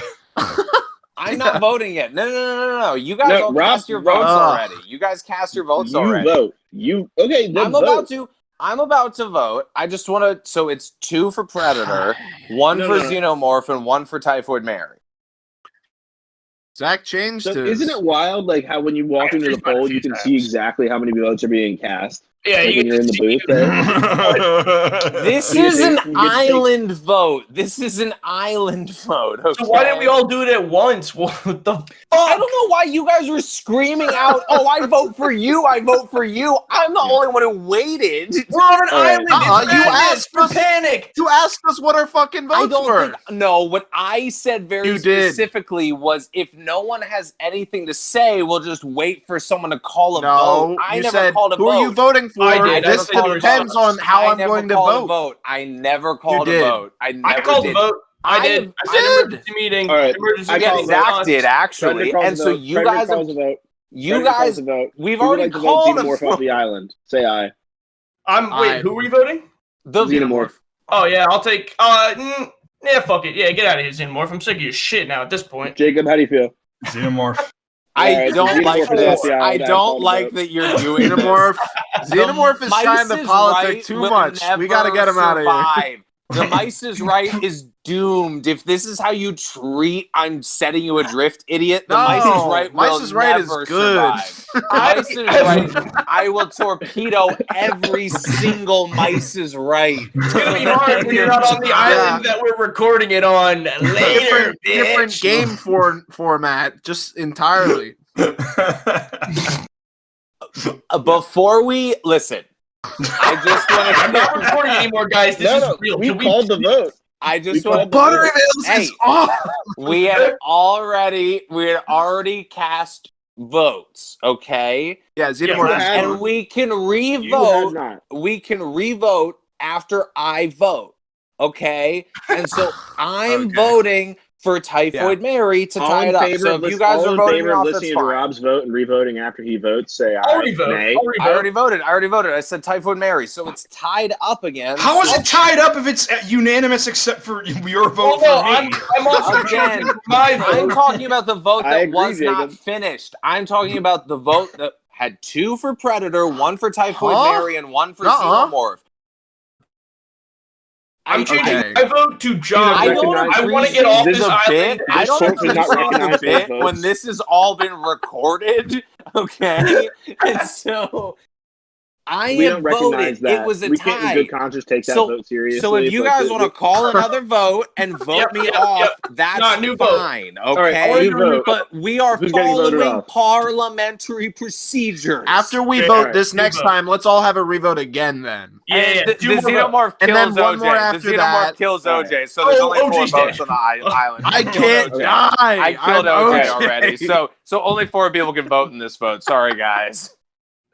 I'm not voting yet. No. You guys No, all Rob- cast your votes already. You guys cast your votes You already. vote. Okay? Then vote. I'm about to vote. I just want to. So it's 2 for Predator, 1 No, for no. Xenomorph, and 1 for Typhoid Mary. Zach changed So his. isn't it wild? Like how when you walk I into the changed mine a poll, few you can times. see exactly how many votes are being cast. Yeah, Like you when you're in the booth there. This You is get an to take- you get to take- island vote. This is an island vote. Okay? So why didn't we all do it at once? What the fuck? I don't know why you guys were screaming out, "Oh, I vote for you! I vote for you!" I'm the only one who waited. We're on an All right. island. You You asked asked for us- panic. You asked us what our fucking I votes don't were. think. No, what I said very You did. specifically was, if no one has anything to say, we'll just wait for someone to call a No, vote. I you never said, called a who vote. are you voting for? I did. This I never depends called on how I I'm never going to called a vote. I never called a did. vote. I never I called did. the vote. I I did. I said did. emergency meeting. All right. Emergency I meeting. called Zach vote. did actually, Predator calls and the so vote. you Predator guys calls have. the vote. You Predator calls guys, the vote. we've Who would already like to vote called a Xenomorph off vote. the island? Say aye. Wait, who are we voting? The Xenomorph. Oh yeah, I'll take. Yeah, fuck it. Yeah, get out of here, Xenomorph. I'm sick of your shit now at this point. Jacob, how do you feel? Xenomorph. I Alright, don't Xenomorph like is off this. the I island. don't called the like vote. that you're doing this. Xenomorph is mice trying to is politic right too will much. We got to never get him out of here. survive. The mice is right is doomed. If this is how you treat, I'm setting you adrift, idiot. The No, mice is right. Mice will is right is never good. survive. The mice is right. I will torpedo every single mice is right. It's gonna be hard when you're not on the island that we're recording it on later. Different bitch. game format, just entirely. Before we listen, I just I'm not want recording anymore, guys. This is real. We Can called the vote. I just We want called Buttery Males Hey. is off. we had already cast votes, okay? Yeah, Xenomorph Yeah, is and gone. And we can You have revote. not. We can revote after I vote, okay? And so I'm Okay. voting for Typhoid Mary to All tie in it up. favor So of if you guys all are in voting favor me of off, that's listening to fine. Rob's vote and revoting after he votes, say I'll aye. revote. Nay. I already voted. I said Typhoid Mary. So it's tied up again. How is it tied up if it's unanimous except for your vote Well, no, for me? I'm also Again, choosing my I'm vote. talking about the vote I that agree, was not Jacob. finished. I'm talking about the vote that had 2 for Predator, 1 for Typhoid Huh? Mary, and 1 for Nuh-uh. Xenomorph. I'm changing Okay. my vote to John. I don't I want to get off appreciate this the island. bit. I don't court does not appreciate the recognize those bit votes. when this has all been recorded. Okay, and so We don't recognize that. It was a we tie. can't in good conscience take that vote seriously. So if you guys want to call another vote and vote me off, that's fine. Okay, right, but we are following parliamentary procedures. After we vote this next time, let's all have a revote again then. Yeah, the Xenomorph kills OJ. The Xenomorph kills OJ. So there's only 4 votes on the island. I can't die. I killed OJ already. So only 4 people can vote in this vote. Sorry, guys.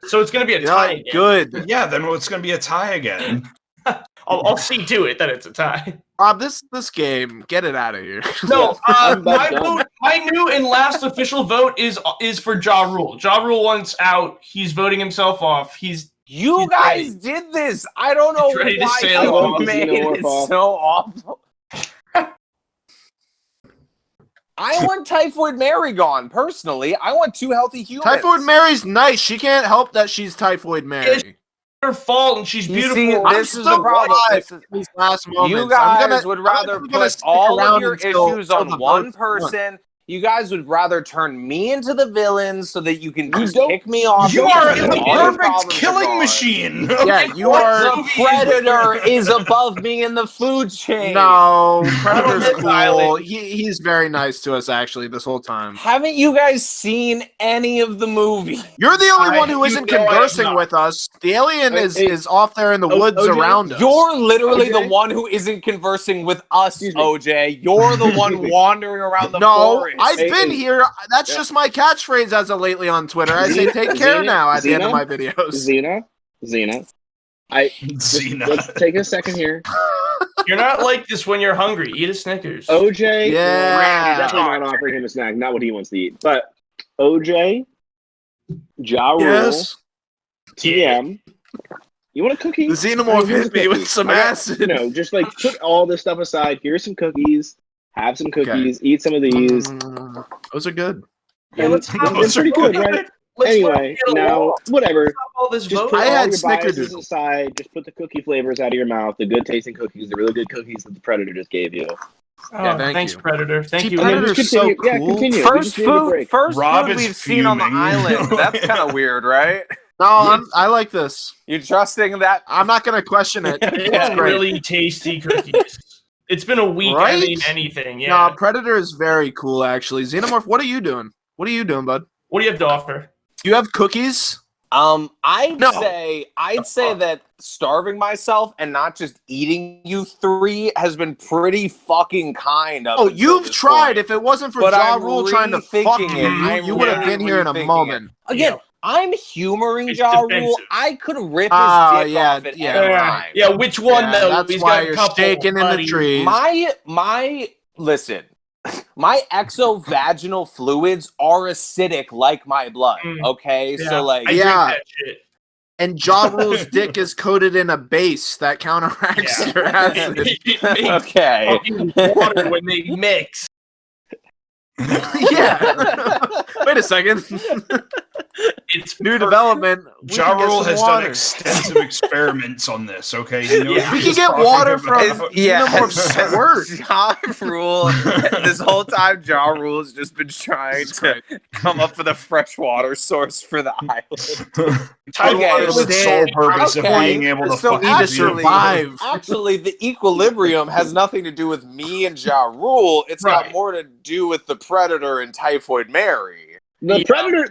So it's going to be a tie again. Good. Yeah, then it's going to be a tie again. I'll see to it that it's a tie. Rob, this game, get it out of here. No, my new and last official vote is for Ja Rule. Ja Rule wants out. He's voting himself off. You guys did this. I don't know why you made it so awful. I want Typhoid Mary gone, personally. I want 2 healthy humans. Typhoid Mary's nice. She can't help that she's Typhoid Mary. It's her fault, and she's beautiful. See, this is the problem. These last moments. You guys would rather put all of your issues on one person. You guys would rather turn me into the villain so that you can just kick me off. You are the perfect killing machine. Yeah, you are. The Predator is above me in the food chain. No, Predator's cool. He's very nice to us, actually, this whole time. Haven't you guys seen any of the movie? You're the only one who isn't conversing with us. The alien is off there in the woods around us. You're literally the one who isn't conversing with us, OJ. You're the one wandering around the forest. I've been here. That's just my catchphrase as of lately on Twitter. I say take care now at the end of my videos. Xena. Let's take a second here. You're not like this when you're hungry. Eat a Snickers. OJ, yeah, definitely not offering him a snack. Not what he wants to eat. But OJ, Ja Rule, yes. TM. You want a cookie? The Xenomorph hit me with some acid. Just like put all this stuff aside. Here's some cookies. Have some cookies. Eat some of these. Those are good. Yeah, let's have They're pretty good, right? Anyway, now whatever. Just put all your biases aside. Just put the cookie flavors out of your mouth. The good tasting cookies, the really good cookies that the Predator just gave you. Thanks, Predator. Thank you. Predator's so cool. Yeah, continue. First food we've seen on the fuming. island. That's kind of weird, right? No, I like this. You trusting that? I'm not going to question it. It's really tasty cookies. It's been a week. Right? I mean, anything. Yeah. No, Predator is very cool, actually. Xenomorph, what are you doing? What are you doing, bud? What do you have to offer? Do you have cookies? I'd say that starving myself and not just eating you 3 has been pretty fucking kind. You've tried. Point. If it wasn't for Ja Rule trying to fuck you would have been here in a moment. Again, I'm humoring Ja Rule. I could rip his dick off at any time. Yeah, which one though? That's why you're shaking in the trees. Listen. My exovaginal fluids are acidic like my blood. Okay, so like I drink that shit. And Ja Rule's dick is coated in a base that counteracts your acid. Okay. Water when they mix. Yeah. Wait a second. It's new development. Ja Rule has done extensive experiments on this. Okay, we can get water from Xenomorph's word. Ja Rule. This whole time, Ja Rule's just been trying to come up with a fresh water source for the island. Okay, with the sole purpose of being able to fucking survive. Actually, the equilibrium has nothing to do with me and Ja Rule. It's got more to do with the Predator and Typhoid Mary. The Predator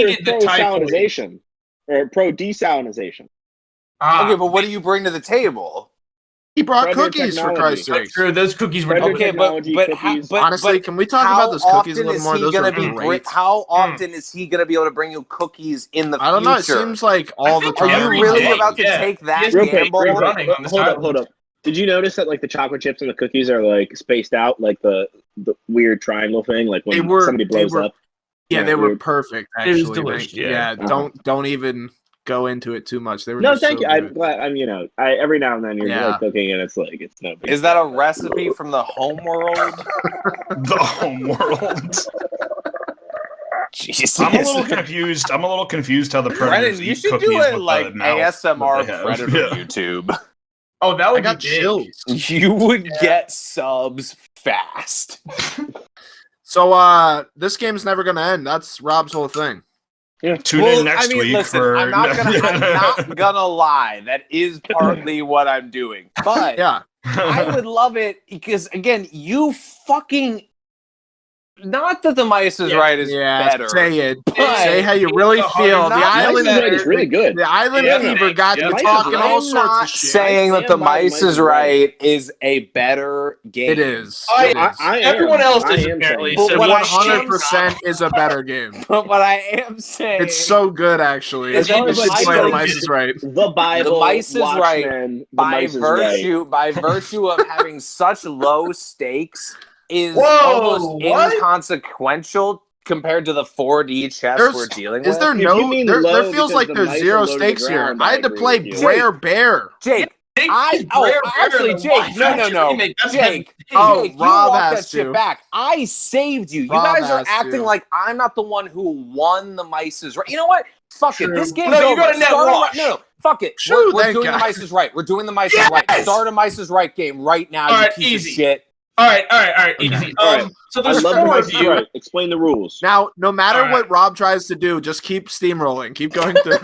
is pro-salinization or pro-desalinization. Okay, but what do you bring to the table? He brought cookies, for Christ's sake. True, those cookies were okay, but honestly, can we talk about those cookies a little more? Those are great. How often is he going to be able to bring you cookies in the future? I don't know. It seems like all the time. Are you really about to take that gamble? Hold up. Did you notice that like the chocolate chips and the cookies are like spaced out, like the weird triangle thing, like when somebody blows up? Yeah, they were perfect. Actually, it was delicious. Don't even go into it too much. They were thank you. I'm glad. Every now and then you're like cooking, and it's like it's no big. Is that a recipe from the home world? The home world. Jesus. I'm a little confused how the Predators you should do it like ASMR Predator YouTube. Oh, that would be chills. You would get subs fast. So this game's never gonna end. That's Rob's whole thing. Tune in next week listen, for. I'm not gonna lie. That is partly what I'm doing, but Yeah. I would love it because again, you fucking. Not that the Mice is Right is better. Say it. but- Say how you really feel. The island Mice is Right is really good. The island fever got you Mice is talking Right. all I'm sorts not of shit. saying that the stand by Mice is Right is a better game. It is. I- It is. I am. Everyone else I is am apparently. saying- So But what what I am 100% is a better game. But what I am saying, It's so good, actually. It's You always should like play The so Mice good. is Right. The Bible, The Mice is Right. Watchmen, The by Mice is Right. by virtue of having such low stakes, is Whoa, almost what? inconsequential compared to the 4D chess There's- we're dealing Is with. there If no? you mean There low feels because like the there's mice are zero low to the stakes here. ground, I had to agree play with you. Rare Bear. Jake? Jake, Actually, Jake, no. Jake, Oh, Jake, you Rob walk has that shit to. back. I saved you. You Rob guys are has acting to. like I'm not the one who won the Mice's Right. You know what? Fuck it. True. This game's No, you over. got a net Start wash. No, fuck it. True, We're thank doing God. the Mice's Right. We're doing the Mice's Yes! Right. Start a Mice's Right game right now, All you right, piece easy. of shit. All right, easy. All right. So I there's love The four Mice of is you. Right. Explain the rules. Now, no matter All right. what Rob tries to do, just keep steamrolling. Keep going through.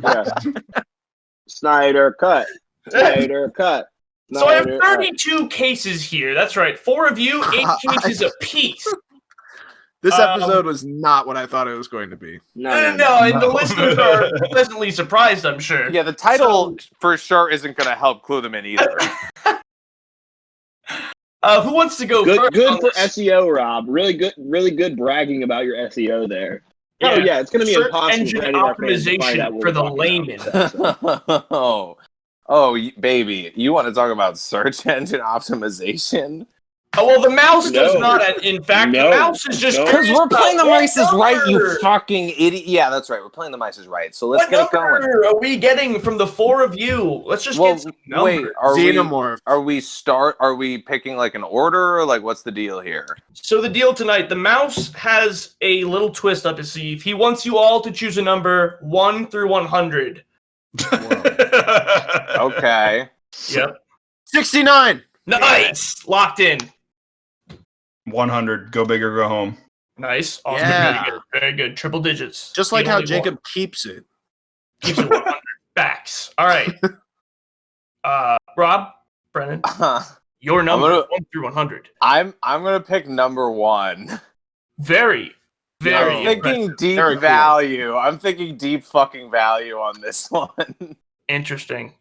Yeah. Snyder cut. Snyder cut. So I have Snyder cut. 32 cases here. That's right. Four of you, 8 cases apiece. This episode was not what I thought it was going to be. No, and the listeners are pleasantly surprised, I'm sure. Yeah, the title for sure isn't going to help clue them in either. Who wants to go Good, first? good for SEO, Rob. Really good bragging about your SEO there. Oh yeah, it's going to be Search impossible engine for any of our fans to find out optimization what for we're the talking about. layman. Baby, you want to talk about search engine optimization? Oh, well, the mouse does No. not. In fact, No. the mouse is just No. Because we're playing the What Mice is Right, you number? fucking idiot. Yeah, that's right. We're playing the Mice is Right. So let's What get it going. number are we getting from the four of you? Let's just Well, get some numbers. wait, Xenomorph. are we picking like an order? Like, what's the deal here? So the deal tonight, the mouse has a little twist up his sleeve. He wants you all to choose a number 1 through 100. Okay. Yep. 69. Nice. Locked in. 100. Go big or go home. Nice. Awesome. Yeah. Very good. Very good. Triple digits. Just like The how only Jacob one. keeps it. Keeps it 100 backs. All right. Rob, Brennan, your number gonna- 1 through 100. I'm gonna pick number 1. Very, very. I'm thinking impressive. deep Very cool. value. I'm thinking deep fucking value on this one. Interesting.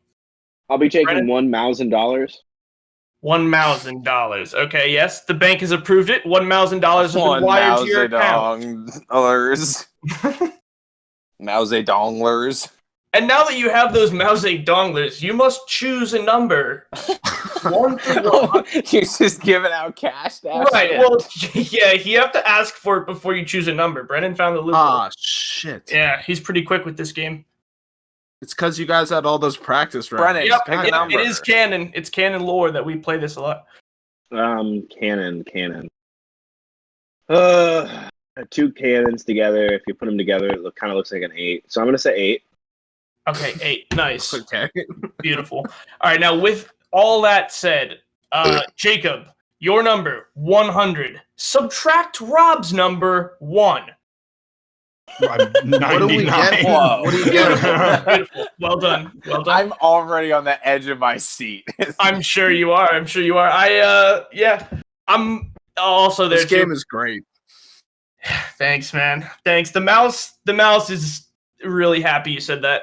I'll be taking Brennan? $1,000. $1,000. Okay, yes, the bank has approved it. $1,000 has been wired to your account. Donglers. Mouse donglers. And now that you have those mouse donglers, you must choose a number. 1 through 100. You're just giving out cash now. Right. Shit. Well, yeah, you have to ask for it before you choose a number. Brennan found the loophole. Ah, shit. Yeah, he's pretty quick with this game. It's because you guys had all those practice rounds. Brennan, Yep, pick a number. it is canon. It's canon lore that we play this a lot. Cannon. Two cannons together. If you put them together, it kind of looks like an 8. So I'm going to say 8. Okay, 8. Nice. Okay. Beautiful. All right, now with all that said, Jacob, your number 100. Subtract Rob's number 1. I'm 99. What do we get? Whoa. What do you get? Beautiful. Well done. Well done. I'm already on the edge of my seat. I'm sure you are. I'm also there This too. game is great. Thanks, man. Thanks. The mouse is really happy you said that.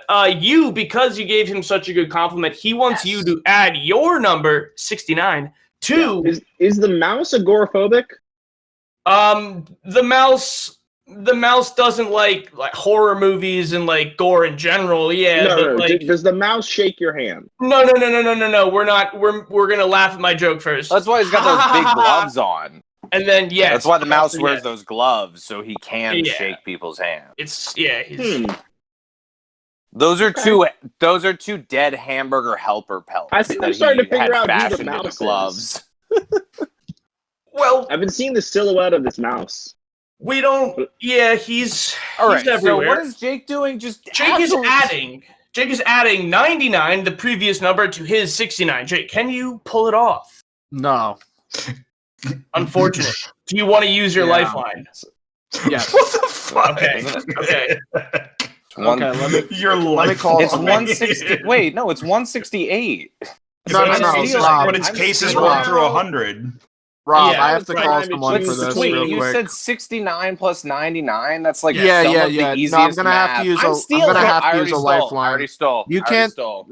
Because you gave him such a good compliment, he wants you to add your number 69 to Is the mouse agoraphobic? the mouse doesn't like horror movies and like gore in general. Yeah, No. but, like, Does the mouse shake your hand? no. We're not. We're gonna laugh at my joke first. That's why he's got those big gloves on. And then That's why the mouse wears yeah. those gloves, so he can Yeah. shake people's hands. It's he's Those are two dead hamburger helper pelts. I think that I'm starting he to figure had out who the fashioned into mouse is. gloves. well. I've been seeing the silhouette of this mouse. We don't. Yeah, he's All right. he's So everywhere. what is Jake doing? Just Jake is absolute- adding 99, the previous number, to his 69. Jake, can you pull it off? No. Unfortunate. Do you want to use your Yeah. lifeline? Yes. What the fuck? Okay. Okay. Let me call. It's 160. Wait, no, it's 168. No, But its cases work through 100. Rob, Yeah, I have to call right. someone for this Wait, real you quick. said 69 plus 99. That's like Yeah. the easiest No, I'm gonna have to use math. I'm gonna have to use a I lifeline. already stole. You I already can't- stole.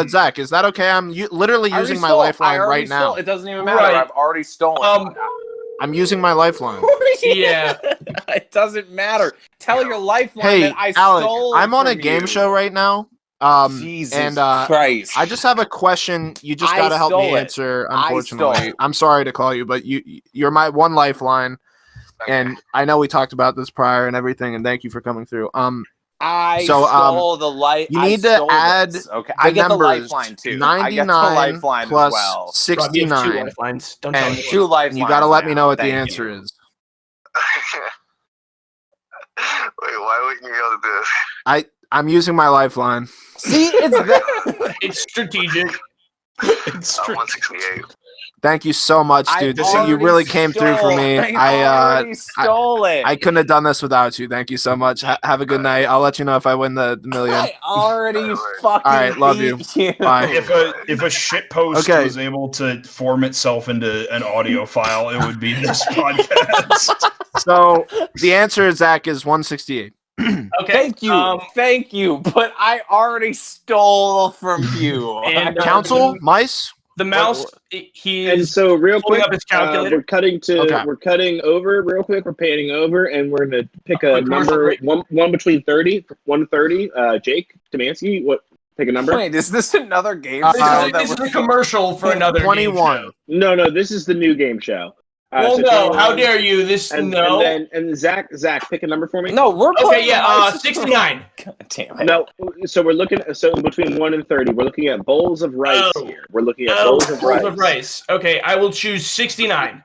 Zach, is that okay? I'm literally I already using my stole. lifeline I already right now. stole. It doesn't even matter. Right. I've already stolen. I'm using my lifeline. Yeah. It doesn't matter. Tell your lifeline Hey, that I Alec, stole. I'm on a from game you. show right now. Jesus and Christ. I just have a question. You just I gotta help me stole it. answer. I Unfortunately, stole. I'm sorry to call you, but you're my one lifeline. And I know we talked about this prior and everything, and thank you for coming through. I So, stole the light. you need to add Okay, I get the numbers lifeline too. 99 I get the lifeline plus as well. 69. 2 lifelines. Don't tell And me. 2 lifelines. And you gotta let me know what the Thank answer you. is. Wait, why wouldn't you be able to do this? I'm using my lifeline. See, it's that. It's strategic. It's 168. Thank you so much, I dude. You already really came through for stole. me. I already stole it. I couldn't have done this without you. Thank you so much. Have a good night. I'll let you know if I win the million. I already fucking All right, love you. beat you. Bye. If a shit post Okay. was able to form itself into an audio file, it would be this podcast. So the answer, Zach, is 168. Okay. Thank you. But I already stole from you. And, Council, mice. The mouse, he And is so, real pulling quick, up his calculator. we're cutting over real quick. We're panning over, and we're gonna pick a Quick commercial number break. one between 30, 130. Jake Demansky, what? Pick a number. Wait, is this another game Uh, show? this is a commercial for another 21. game show. No, this is the new game show. Well, So no, 21, how dare you? This no. And then Zach, pick a number for me. No, we're Okay, playing yeah, Mice. 69. God damn it. No, so we're looking at between 1 and 30. We're looking at bowls of rice here. We're looking at Oh, bowls of rice. Okay, I will choose 69.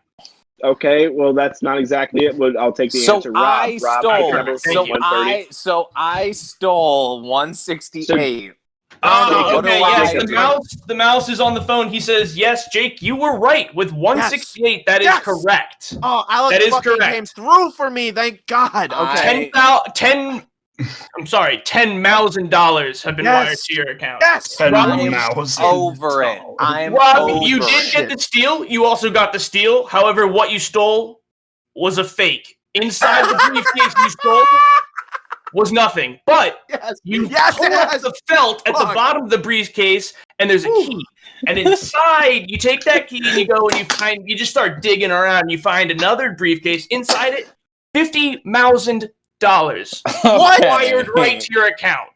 Okay, well that's not exactly it. But I'll take the So answer. Rob, I pick a stole. number for Thank you. 130. I stole 168. Oh, what do okay, I yes, do? the mouse is on the phone. He says, yes, Jake, you were right with 168. That is Yes. correct. Oh, Alex That is fucking correct. came through for me. Thank God. Okay. $10,000 have been Yes. wired to your account. Yes. 10 I'm mouse. over it. I'm Rob, over you did it. get the steal. You also got the steal. However, what you stole was a fake. Inside the briefcase you stole was nothing. But Yes. you Yes, pull yes. up the felt at the Fuck. bottom of the briefcase, and there's a key. And inside, you take that key and you go and you just start digging around. And you find another briefcase. Inside it, $50,000 wired right to your account.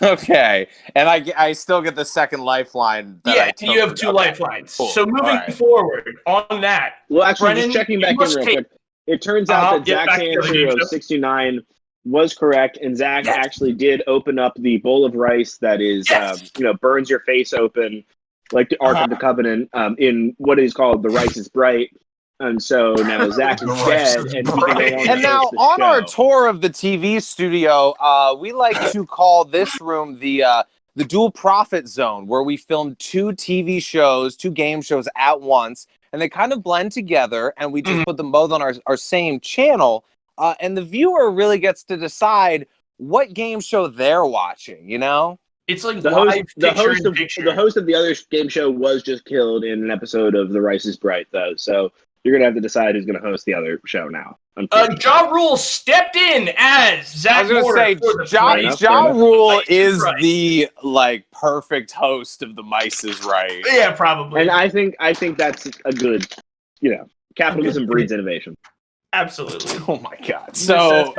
Okay, and I still get the second lifeline. That I Yeah, took. you have 2 Okay, lifelines. cool. So moving All right. forward on that, Well, actually, Brennan, just checking back you in must real take- quick. It turns out that get Zach's back to the answer game of show. 69 was correct, and Zach Yes. actually did open up the bowl of rice that is, Yes. burns your face open, like the Ark of the Covenant, in what is called the Rice is Bright. And so now Zach is The Rice dead, is and he can no Bright. longer And now host the on our show. tour of the TV studio, we like to call this room the dual profit zone, where we film 2 TV shows, 2 game shows at once, and they kind of blend together, and we just put them both on our same channel, and the viewer really gets to decide what game show they're watching, you know? it's like The live host, the, picture host in of, picture. the host of the other game show was just killed in an episode of The Rice is Bright, though. So you're going to have to decide who's going to host the other show now. Ja Rule stepped in as I Zach was gonna Morris say, for the Ja Mice. Rule Mice is right. the perfect host of the Mice is Right. Yeah, probably. And I think that's a good, capitalism breeds innovation. Absolutely. Oh my God! So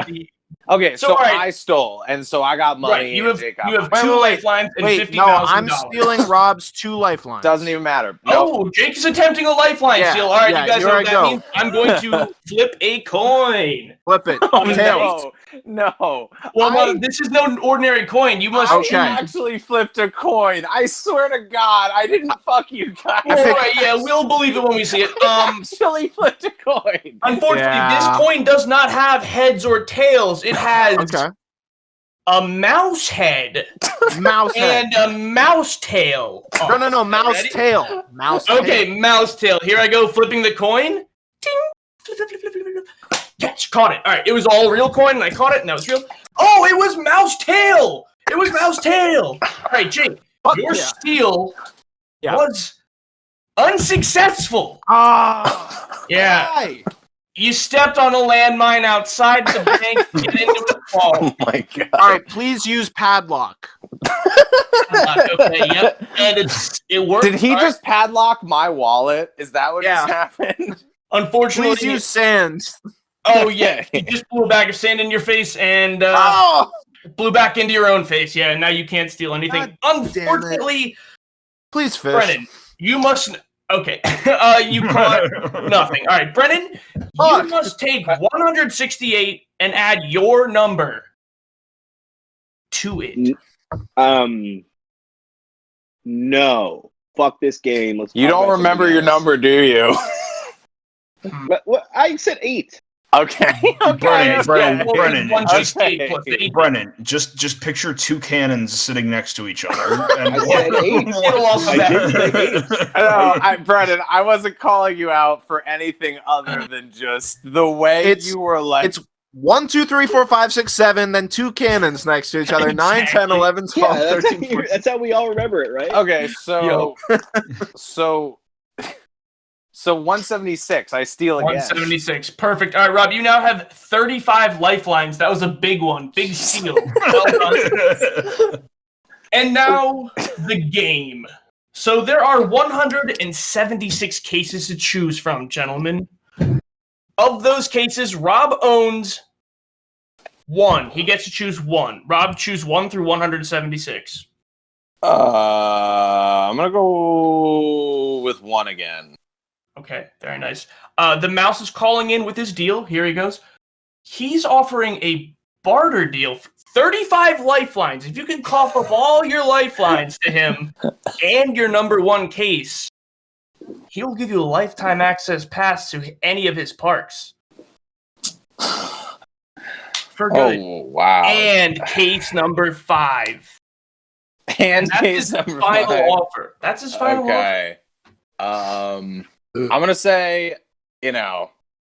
okay, So, so all right. I stole, and so I got money. Right, you and have Jake got you have money. 2 lifelines and Wait, $50,000. no, I'm stealing Rob's 2 lifelines. Doesn't even matter. No. Oh, Jake is attempting a lifeline Yeah, steal. All right, yeah, you guys here know I what that go. means. I'm going to flip a coin. Flip it. Oh, Tails. no. Well, I- this is no ordinary coin. You must I Okay. actually flipped a coin. I swear to God, I didn't fuck you guys. All right, yeah, we'll believe it when we see it. I actually flipped a coin. Unfortunately, Yeah. this coin does not have heads or tails. It has Okay. a mouse head Mouse head. and a mouse tail. Oh, No, mouse ready? tail. Mouse Okay, tail. mouse tail. Here I go, flipping the coin. Ding. Flip, flip, flip, flip, flip, flip. Yes, caught it. All right, it was all real coin, and I caught it, and that was real. Oh, it was mouse tail. It was mouse tail. All right, Jake, your steal was unsuccessful. Yeah. Why? You stepped on a landmine outside the bank to get into the ball. Oh my god! All right, please use padlock. Okay, yep, and it worked. Did he just padlock my wallet? Is that what just happened? Unfortunately, Please use sand. Oh yeah, he just blew a bag of sand in your face and blew back into your own face. Yeah, now you can't steal anything. God Unfortunately, please fish. Brennan, you must. Okay, you caught nothing. All right, Brennan, you must take 168 and add your number to it. No. Fuck this game. You don't remember your number, do you? But I said 8. Okay. Brennan, just picture two cannons sitting next to each other. And Brennan, I wasn't calling you out for anything other than just the way you were like. It's 1, 2, 3, 4, 5, 6, 7, then two cannons next to each other. 9, 10, 11, 12, 13, 14. That's how we all remember it, right? Okay, so 176. I steal again. 176. Perfect. All right, Rob, you now have 35 lifelines. That was a big one. Big steal. Well done. And now the game. So there are 176 cases to choose from, gentlemen. Of those cases, Rob owns 1. He gets to choose 1. Rob, choose 1 through 176. I'm going to go with 1 again. Okay, very nice. The mouse is calling in with his deal. Here he goes. He's offering a barter deal for 35 lifelines. If you can cough up all your lifelines to him and your number 1 case, he'll give you a lifetime access pass to any of his parks. For good. Oh, wow. And case number 5. And that's case his number final 5. offer. That's his final offer. Okay. I'm going to say,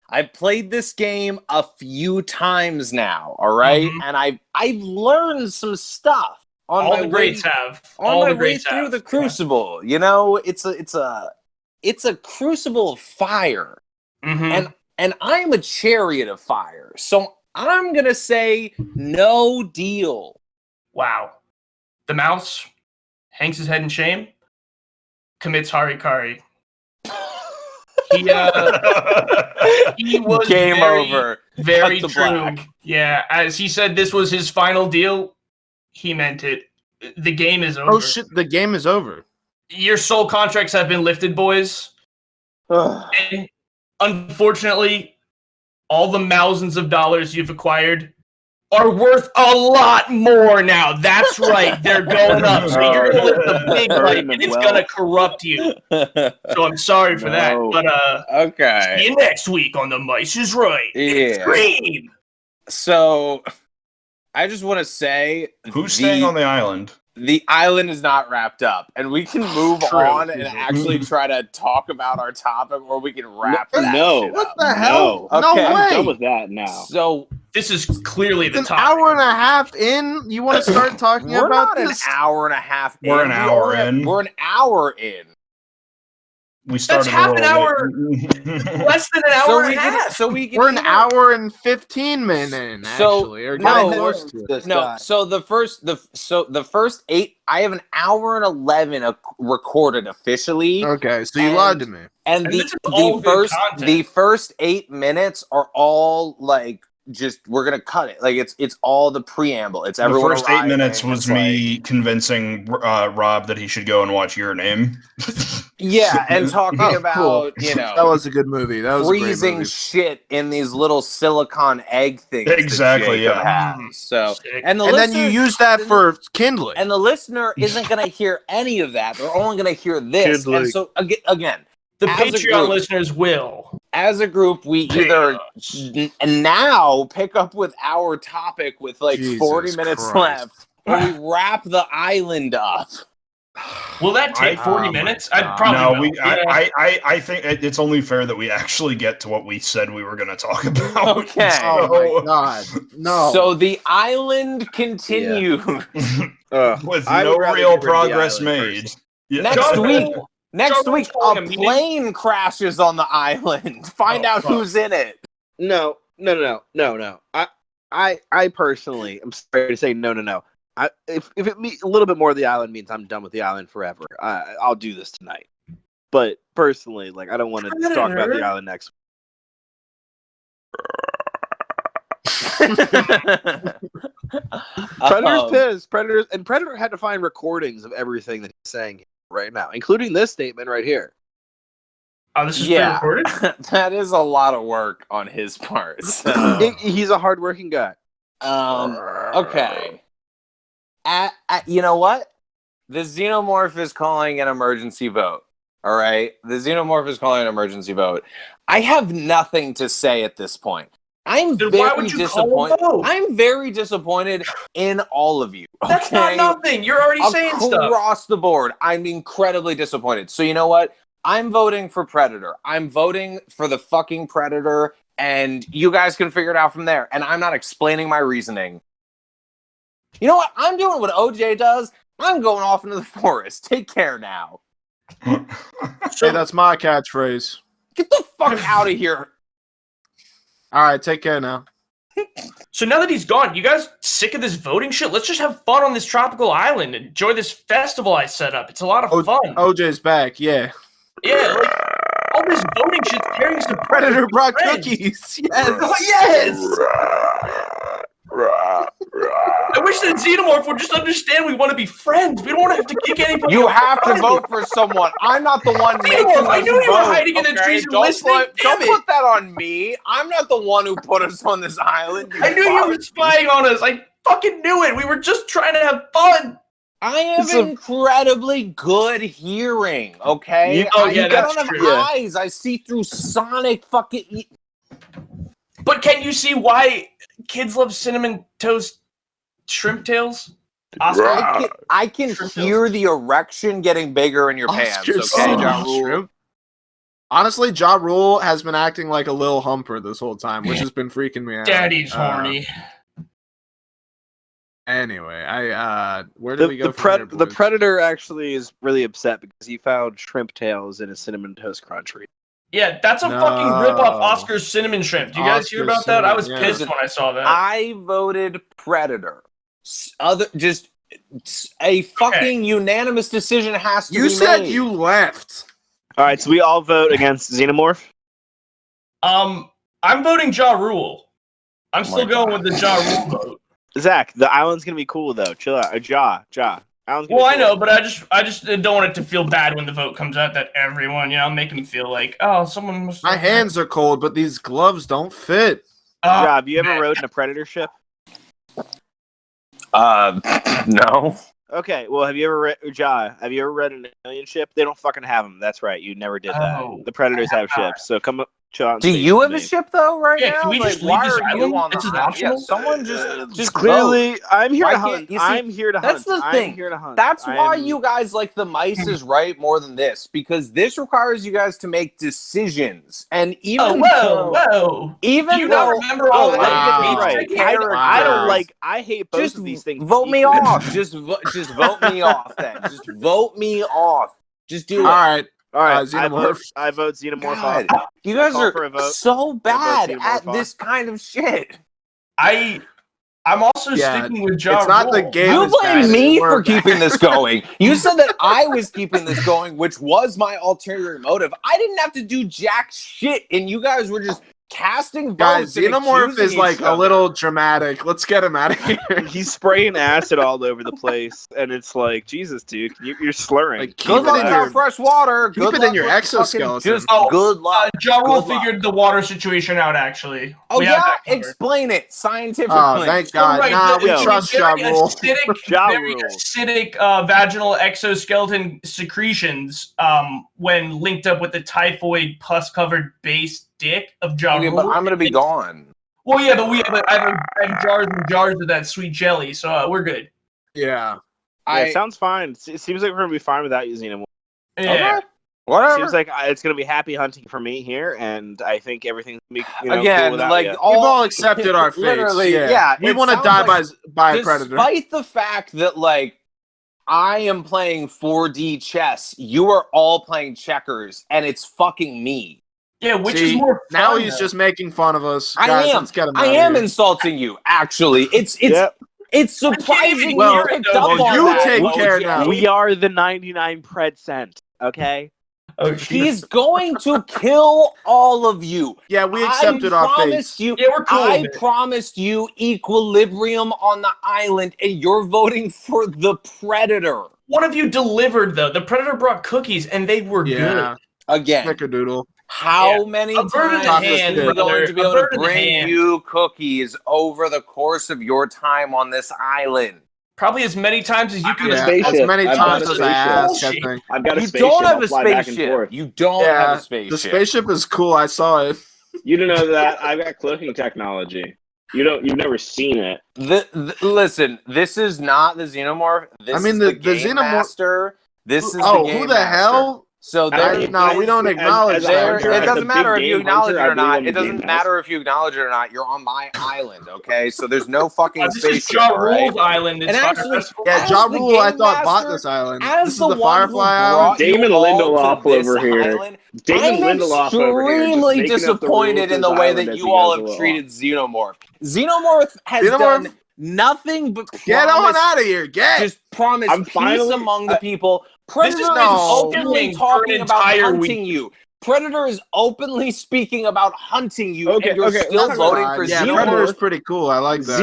I've played this game a few times now, all right? Mm-hmm. And I've learned some stuff on all my the greats way, have. on all my the way greats through have. the crucible. It's a crucible of fire. Mm-hmm. And I'm a chariot of fire. So I'm going to say no deal. Wow. The mouse hangs his head in shame, commits harikari. He was game over. Very Cut to true. black. Yeah, as he said, this was his final deal. He meant it. The game is over. Oh shit! The game is over. Your soul contracts have been lifted, boys. And unfortunately, all the thousands of dollars you've acquired are worth a lot more now. That's right. They're going up. So you're going to live the big life, and it's going to corrupt you. So I'm sorry for that. But okay. See you next week on The Mice is Right. Yeah. Green. So I just want to say, who's staying on the island? The island is not wrapped up, and we can move on and actually try to talk about our topic, or we can wrap that shit What up. the hell? No. No Okay. way. I'm done with that now. So This is clearly the An topic. hour and a half in, you want to start talking we're about not this? an hour and a half in. We're an hour in. We're an hour in. We started half an a hour. little Less than an hour and a half. We're an hour and 15 minutes, actually. Or no, getting close to it. So the first 8, I have an hour and 11 recorded officially. Okay, so you lied to me. And this is all good content. the first 8 minutes are all like just we're gonna cut it. Like it's all the preamble. It's The everyone. first 8 minutes arriving. was It's me convincing Rob that he should go and watch Your Name. yeah, and talking about cool. That was a good movie. That was a great freezing movie. shit in these little silicon egg things. that Exactly, Jacob yeah. has. So Sick. and Then you use that for kindling. and the listener isn't gonna hear any of that. They're only gonna hear this. Kindling. And so again. The as a Patreon group- listeners will. As a group, we either now pick up with our topic with like Jesus 40 minutes Christ. left, or we wrap the island up. Will that take 40 minutes? I'd probably I think it's only fair that we actually get to what we said we were going to talk about. Okay. Oh my god. No. So the island continues. With no real progress made. Yeah. Next week, a plane crashes on the island. Find out who's in it. No. I personally, I'm sorry to say no. If it means a little bit more of the island means I'm done with the island forever, I'll do this tonight. But personally, like, I don't want to talk about the island next week. Predator's pissed. Predator had to find recordings of everything that he's saying right now, including this statement right here. Oh, this is pre-recorded? That is a lot of work on his part. So. He's a hardworking guy. Okay. You know what? The Xenomorph is calling an emergency vote. All right? The Xenomorph is calling an emergency vote. I have nothing to say at this point. I'm very disappointed. I'm very disappointed in all of you. Okay? That's not nothing. You're already saying stuff. Across the board, I'm incredibly disappointed. So you know what? I'm voting for Predator. I'm voting for the fucking Predator, and you guys can figure it out from there. And I'm not explaining my reasoning. You know what? I'm doing what OJ does. I'm going off into the forest. Take care now. Hey, that's my catchphrase. Get the fuck out of here. All right, take care now. So now that he's gone, you guys sick of this voting shit? Let's just have fun on this tropical island and enjoy this festival I set up. It's a lot of fun. OJ's back, yeah. Yeah, like, all this voting shit's carrying some Predator brought cookies. Yes. Yes. I wish that Xenomorph would just understand we want to be friends. We don't want to have to kick anybody. You have to vote for someone. I'm not the one making us I knew you were vote, hiding in the trees and Don't listening. don't put that on me. I'm not the one who put us on this island. I knew you were spying on us. I fucking knew it. We were just trying to have fun. I have incredibly good hearing, okay? Yeah, I that's don't true. have eyes. I see through sonic fucking... But can you see why kids love cinnamon toast shrimp tails? Oscar? I can hear the erection getting bigger in your pants, okay, Ja Rule? Honestly, Ja Rule has been acting like a Lil Humper this whole time, which has been freaking me out. Daddy's horny. Anyway, where did we go from here, boys? The Predator actually is really upset because he found shrimp tails in a cinnamon toast crunch. Yeah, that's a fucking rip-off Oscar's cinnamon shrimp. Do you guys hear about that? I was pissed when I saw that. I voted Predator. Just a fucking unanimous decision has to be made. You said you left. All right, so we all vote against Xenomorph? I'm voting Ja Rule. I'm still going with the Ja Rule vote. Zach, the island's gonna be cool though. Chill out. Ja. Well, I know, but I just don't want it to feel bad when the vote comes out that everyone, make them feel like, oh, someone must. My hands are cold, but these gloves don't fit. Ja, have you ever rode in a Predator ship? No. Okay, well, have you ever read an alien ship? They don't fucking have them. That's right, you never did that. The Predators have ships, so come up. Do you have a ship though right now? Can we just leave this island? This is optional. Someone just clearly. vote. I'm here Why to can't hunt. you see- I'm here to That's hunt. the thing. I'm here to hunt. That's why you guys like the mice is right more than this, because this requires you guys to make decisions. And even even do you not remember all of that? Right. I don't like. I hate both of these things. Vote me off. Just vote me off then. Just vote me off. Just do it. All right, Xenomorph. I vote Xenomorph God, off. you guys are so bad at this kind of shit. I'm also sticking with Ja Rule. It's not the game. You blame me for keeping this going. You said that I was keeping this going, which was my ulterior motive. I didn't have to do jack shit, and you guys were just casting votes. Guys, Xenomorph is like a little dramatic. Let's get him out of here. He's spraying acid all over the place, and it's like, Jesus, dude, you're slurring. Like, good luck without fresh water. Keep it in your exoskeleton. Good luck. Ja Rule figured the water situation out, actually. Oh, yeah? Explain it scientifically. Oh, thank God. Right, we trust Ja Rule. Very acidic vaginal exoskeleton secretions when linked up with the typhoid pus-covered base dick of Ja Rule. But I'm going to be gone. Well, yeah, but I have jars and jars of that sweet jelly, so we're good. Yeah. it sounds fine. It seems like we're gonna be fine without using him. Yeah. Okay. Whatever. Seems like it's gonna be happy hunting for me here, and I think everything's gonna be Again, cool without like you. We've all accepted our fates. Literally, We it want to sounds die like, by a predator. Despite the fact that like I am playing 4D chess, you are all playing checkers, and it's fucking me. Yeah, which See, is more fun, now he's though. just making fun of us. I Guys, am. let's get him I out of am here. insulting you. Actually, it's Yep. it's surprising Well, you picked up well, on you that. take care OJ. now. We are the 99%. Okay. Oh, shit. He's going to kill all of you. Yeah, we accepted I our promised fates. you. Yeah, we're cool I with it. promised you equilibrium on the island, and you're voting for the predator One of you delivered, though. The Predator brought cookies, and they were Yeah, again. snickerdoodle. How many A bird in times the hand, is he brother. going to be A able to bird in the bring hand. you cookies over the course of your time on this island? Probably as many times as you I've can. got a Yeah, spaceship. as many I've got times a as I spaceship. ask, I Bullshit. think. I've got a You spaceship. don't have I'll a fly back and spaceship. forth. You don't have Yeah, a spaceship. the spaceship is cool. I saw it. You don't know that I've got cloaking technology. You've never seen it. Listen, this is not the xenomorph. This I mean, is the game xenomorph- master. This is Oh, the game who the master. hell? So there, No, we don't acknowledge there, that. it doesn't matter if you acknowledge it or not. It doesn't doesn't matter if you acknowledge it or not. You're on my island, okay? So there's no fucking This is spaceship, Ja all right? Rule's island. It's And Fire actually- Festival. Yeah, As Ja the Rule, I game thought, bought master, this island. As This is the the one Firefly who Island. brought Damon you all Lindelof to this over here. island, Damon I'm Lindelof over here, just extremely making up the disappointed rules in the to his way island that as you he all goes have along. treated Xenomorph. Xenomorph has Xenomorph? done nothing but Get on promise, out of here. Get. just promise I'm peace finally- among the people. Predator is no- openly for an talking about entire hunting week. you. Predator is openly speaking about hunting you, Okay, and you're okay, still let's voting talk for about- Yeah, Xenomorph. Predator is pretty cool. I like that.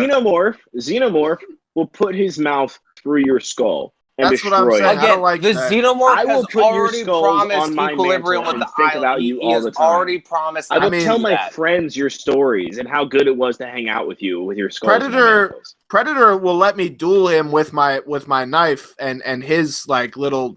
Xenomorph will put his mouth through your skull and That's what destroy I'm saying. it. I don't Again, like the that. Xenomorph I will has put your already skulls promised on my equilibrium mantle with the and think island. about you He all has the time. already promised. I will that. tell my that. friends your stories and how good it was to hang out with you with your skulls. on my Predator- mantles. Predator will let me duel him with my knife and his like little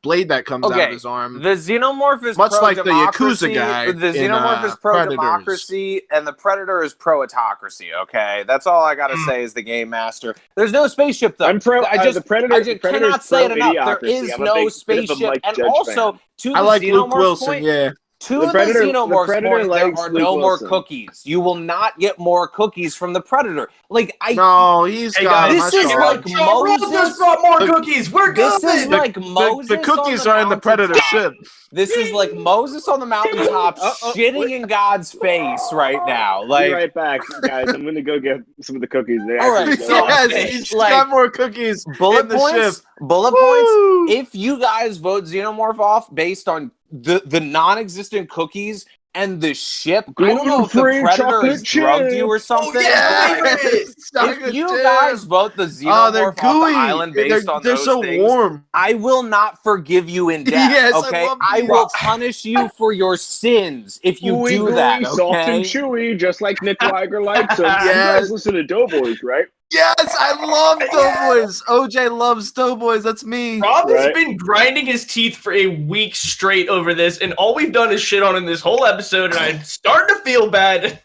blade that comes out Okay, of his arm. The Xenomorph is Much like the pro-democracy. Yakuza guy The in, Xenomorph is pro-democracy, and the Predator is pro-autocracy. Okay, that's all I gotta say is the game master. There's no spaceship though. I'm pro. the Predator. I just Predator's cannot say it enough. There pro-idiocracy. is I'm a no big bit of a spaceship, Mike and Judge also fan. to I the like Luke Xenomorph's Wilson. point, Yeah. To The the Predator- Xenomorph's the Predator point, there likes are Luke no more Wilson. cookies. You will not get more cookies from the Predator. Like No, he's Hey, got. guys, this is I saw like it. Ja Rule Moses. just brought more The- cookies. We're good. This is like Moses. the cookies on are in the Predator mountaintop. ship. This is like Moses on the mountaintop shitting in God's face right now. Be Like, right back, guys. I'm gonna go get some of the cookies. They All right, actually so- go on. Yes, he's like, got more cookies bullet in the points. ship. Bullet Woo! points. If you guys vote Xenomorph off based on the non-existent cookies and the ship, I don't know if the Gluten-free Predator chocolate has drugged you or something. If you guys vote the Oh, they're Xenomorph off gooey. the island based on They're those so things, warm. I will not forgive you in death. Yes, I okay, love I these. will punish you for your sins if you Ooey do gooey, that. soft and Okay. chewy, just like Nick Weiger likes them. You Yes. guys listen to Doughboys, right? Yes, I love Doughboys. OJ loves Doughboys. That's me. Rob has Right. been grinding his teeth for a week straight over this, and all we've done is shit on him this whole episode, and I'm starting to feel bad.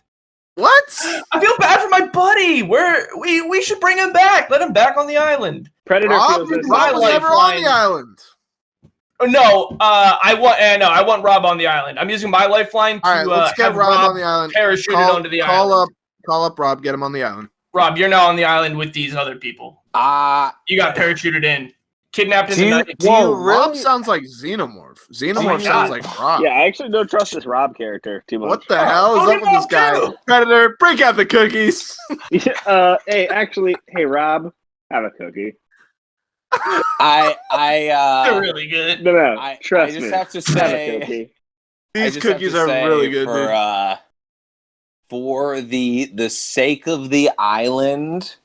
What? I feel bad for my buddy. We should bring him back. Let him back on the island. Predator Rob, feels this. my Rob was life never on line. the island. Oh, no, I want Rob on the island. I'm using my lifeline to All right, let's get have Rob on the island. parachuted onto the island. Call up Rob. Get him on the island. Rob, you're now on the island with these other people. You got parachuted in, kidnapped in the night. Rob sounds like Xenomorph. Xenomorph sounds like Rob. Yeah, I actually don't trust this Rob character too much. What the hell is up with this guy? Predator, break out the cookies. Hey, actually, hey Rob, have a cookie. They're really good. No, trust I me. just have to Have a say, cookie. These cookies are really good, dude. For the sake of the island,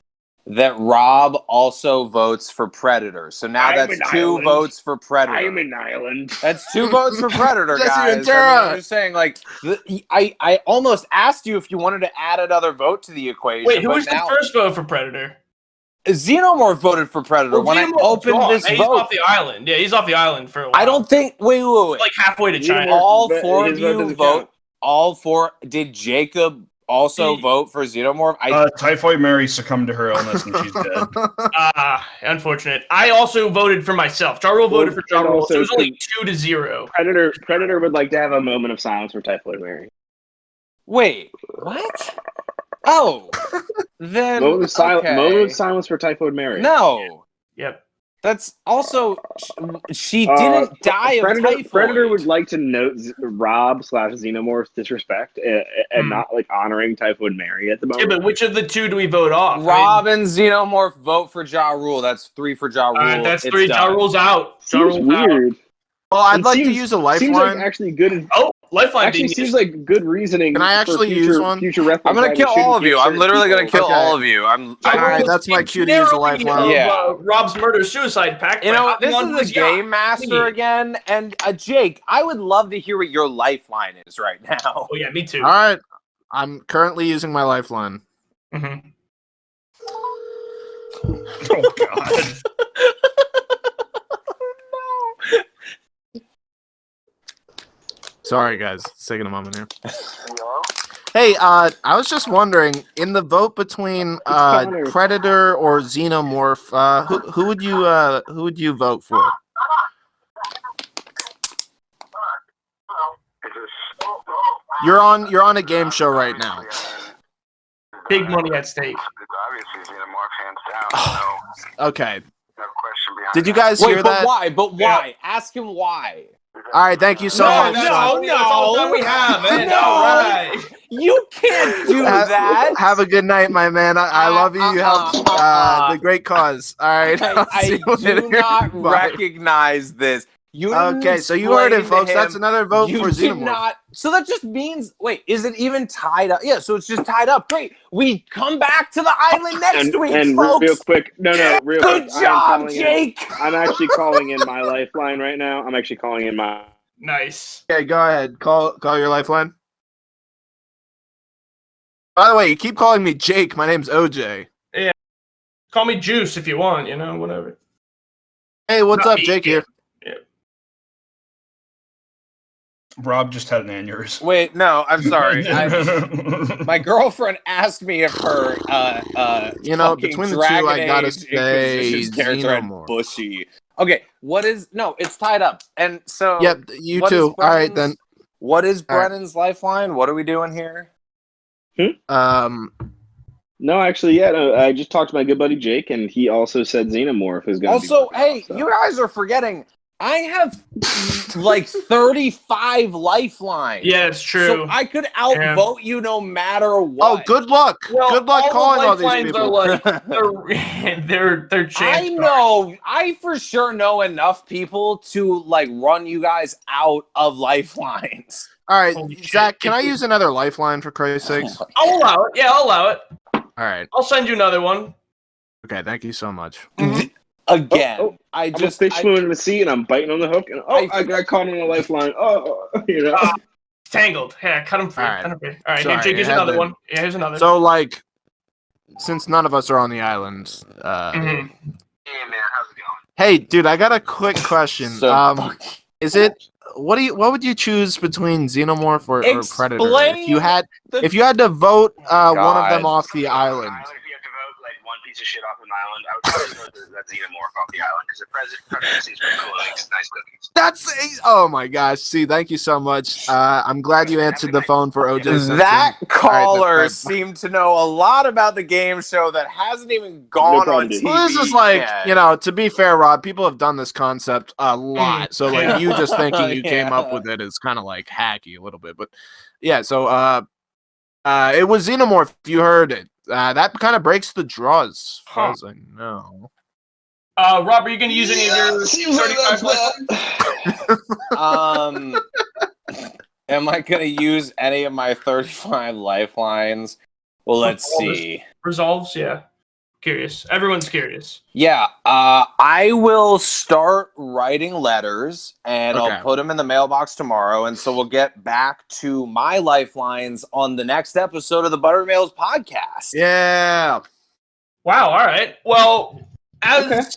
that Rob also votes for Predator. So now that's an 2 island. votes for Predator. I'm an island. That's 2 votes for Predator, Jesse guys. Ventura. I'm just saying, like, I almost asked you if you wanted to add another vote to the equation. Wait, who but was the first vote for Predator? Xenomorph voted for Predator when I Xenomorph's opened gone. this He's vote. off the island. Yeah, he's off the island for a while. I don't think. Wait. Like halfway to China. All But 4 his of vote you doesn't vote. count. All 4. Did Jacob also vote for Xenomorph? Typhoid Mary succumbed to her illness and she's dead. Unfortunate. I also voted for myself. Ja Rule voted for Ja Rule, so it was only 2-0. Predator would like to have a moment of silence for Typhoid Mary. Wait, what? Oh, then moment of silence for Typhoid Mary. No. Yep. That's also she didn't die of typhoid. Predator would like to note Rob/Xenomorph's disrespect and not like honoring Typhoid Mary at the moment. Yeah, but which of the two do we vote off? Rob and Xenomorph vote for Ja Rule. That's 3 for Ja Rule. That's 3. Ja Rule's out. Ja Rule's weird. Well, I'd like to use a lifeline. Seems like actually good. Lifeline actually seems like good reasoning. Can I actually use one? Future reference. I'm gonna kill all of you. I'm literally gonna kill all of you. All right, that's my cue to use a lifeline. Yeah. Rob's murder-suicide pact. You know, this is a game master again, and Jake, I would love to hear what your lifeline is right now. Oh yeah, me too. All right, I'm currently using my lifeline. Mm-hmm. Oh God. Sorry, guys. It's taking a moment here. Hey, I was just wondering, in the vote between Predator or Xenomorph, who would you vote for? You're on a game show right now. Big money at stake. Obviously, Xenomorph, hands down. Okay. No question behind Did you guys hear that? But why? Ask him why. All right, thank you so much. That's all that we have, man. All right. You can't do that. Have a good night, my man. I love you. You helped the great cause. All right. I do not recognize this. Okay, so you heard it, folks. That's another vote for Xenomorph. So that just means, wait, is it even tied up? Yeah, so it's just tied up. Great. We come back to the island next week, folks. Real quick. Real quick. Good job, Jake. I'm actually calling in my lifeline right now. I'm actually calling in my... Nice. Okay, go ahead. Call your lifeline. By the way, you keep calling me Jake. My name's OJ. Yeah. Call me Juice if you want, whatever. Hey, what's up, Jake here? Yeah. Rob just had an aneurysm. Wait, no, I'm sorry. My girlfriend asked me if her between the two, I gotta say Xenomorph. Bushy. Okay, it's tied up. And so yep, you too. All right then. What is Brennan's lifeline? What are we doing here? No, actually, I just talked to my good buddy Jake, and he also said Xenomorph is going to be... Also, hey, you guys are forgetting, I have like 35 lifelines. Yeah, it's true. So I could outvote you no matter what. Oh, good luck. Well, good luck calling all these people. Are like, they're I know. I for sure know enough people to like run you guys out of lifelines. All right, Zach, can I use another lifeline for Christ's sakes? I'll allow it. Yeah, I'll allow it. All right. I'll send you another one. Okay, thank you so much. Again, I'm a fish moving in the sea, and I'm biting on the hook, and I got caught on a lifeline. Tangled. Yeah, cut him free. All right, All right, here, Jake, here's another one. Yeah, here's another. So, like, since none of us are on the island, Hey, man, how's it going? Hey, dude, I got a quick question. Is it what would you choose between Xenomorph or Predator? If you had to vote one of them off the island. If you have to vote like one piece of shit off an island, I would probably vote that Xenomorph off the island because the Predator seems pretty cool and makes nice cookies. Oh my gosh! See, thank you so much. I'm glad you answered the phone for OJ. That caller seemed to know a lot about the game show that hasn't even gone on TV. Well, this is like, to be fair, Rob, people have done this concept a lot. So like you just thinking you came up with it is kind of like hacky a little bit. But yeah, so it was Xenomorph. You heard it. That kind of breaks the draws, as far as I know. Rob, are you going to use any of your 35 lifelines? Am I going to use any of my 35 lifelines? Well, let's see. Resolves, yeah. Curious. Everyone's curious. Yeah, I will start writing letters, and I'll put them in the mailbox tomorrow, and so we'll get back to my lifelines on the next episode of the Buttery Males Podcast. Yeah. Wow, all right. Well...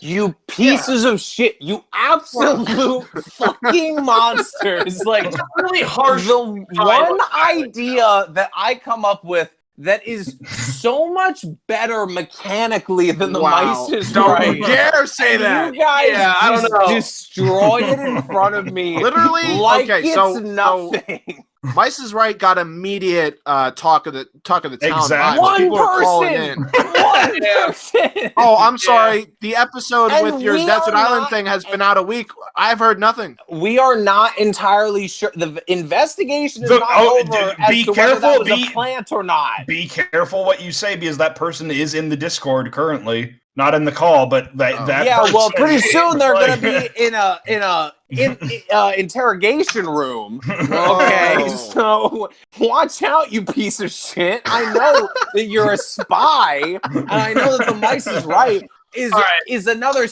You pieces of shit, you absolute fucking monsters. Like, it's really harsh. The one idea that I come up with that is so much better mechanically than the Wow. Mice is Don't Right. dare say And that. you guys Yeah, I don't just know. destroy it in front of me. Literally, like okay, it's so nothing. Mice is Right got immediate talk of the town. Exactly. Vibes. People are One calling person. in. One person. Oh, I'm sorry. The episode And with your we Desert are Island not- thing has been out a week. I've heard nothing. We are not entirely sure. The investigation is The- not oh, over be as to whether that careful, was a plant or not. Be careful what you say because that person is in the Discord currently, not in the call, but that Yeah, well, person pretty soon they're like- going to be in a interrogation room. Okay, Whoa. so watch out, you piece of shit. I know that you're a spy, and I know that the Mice is Right is another.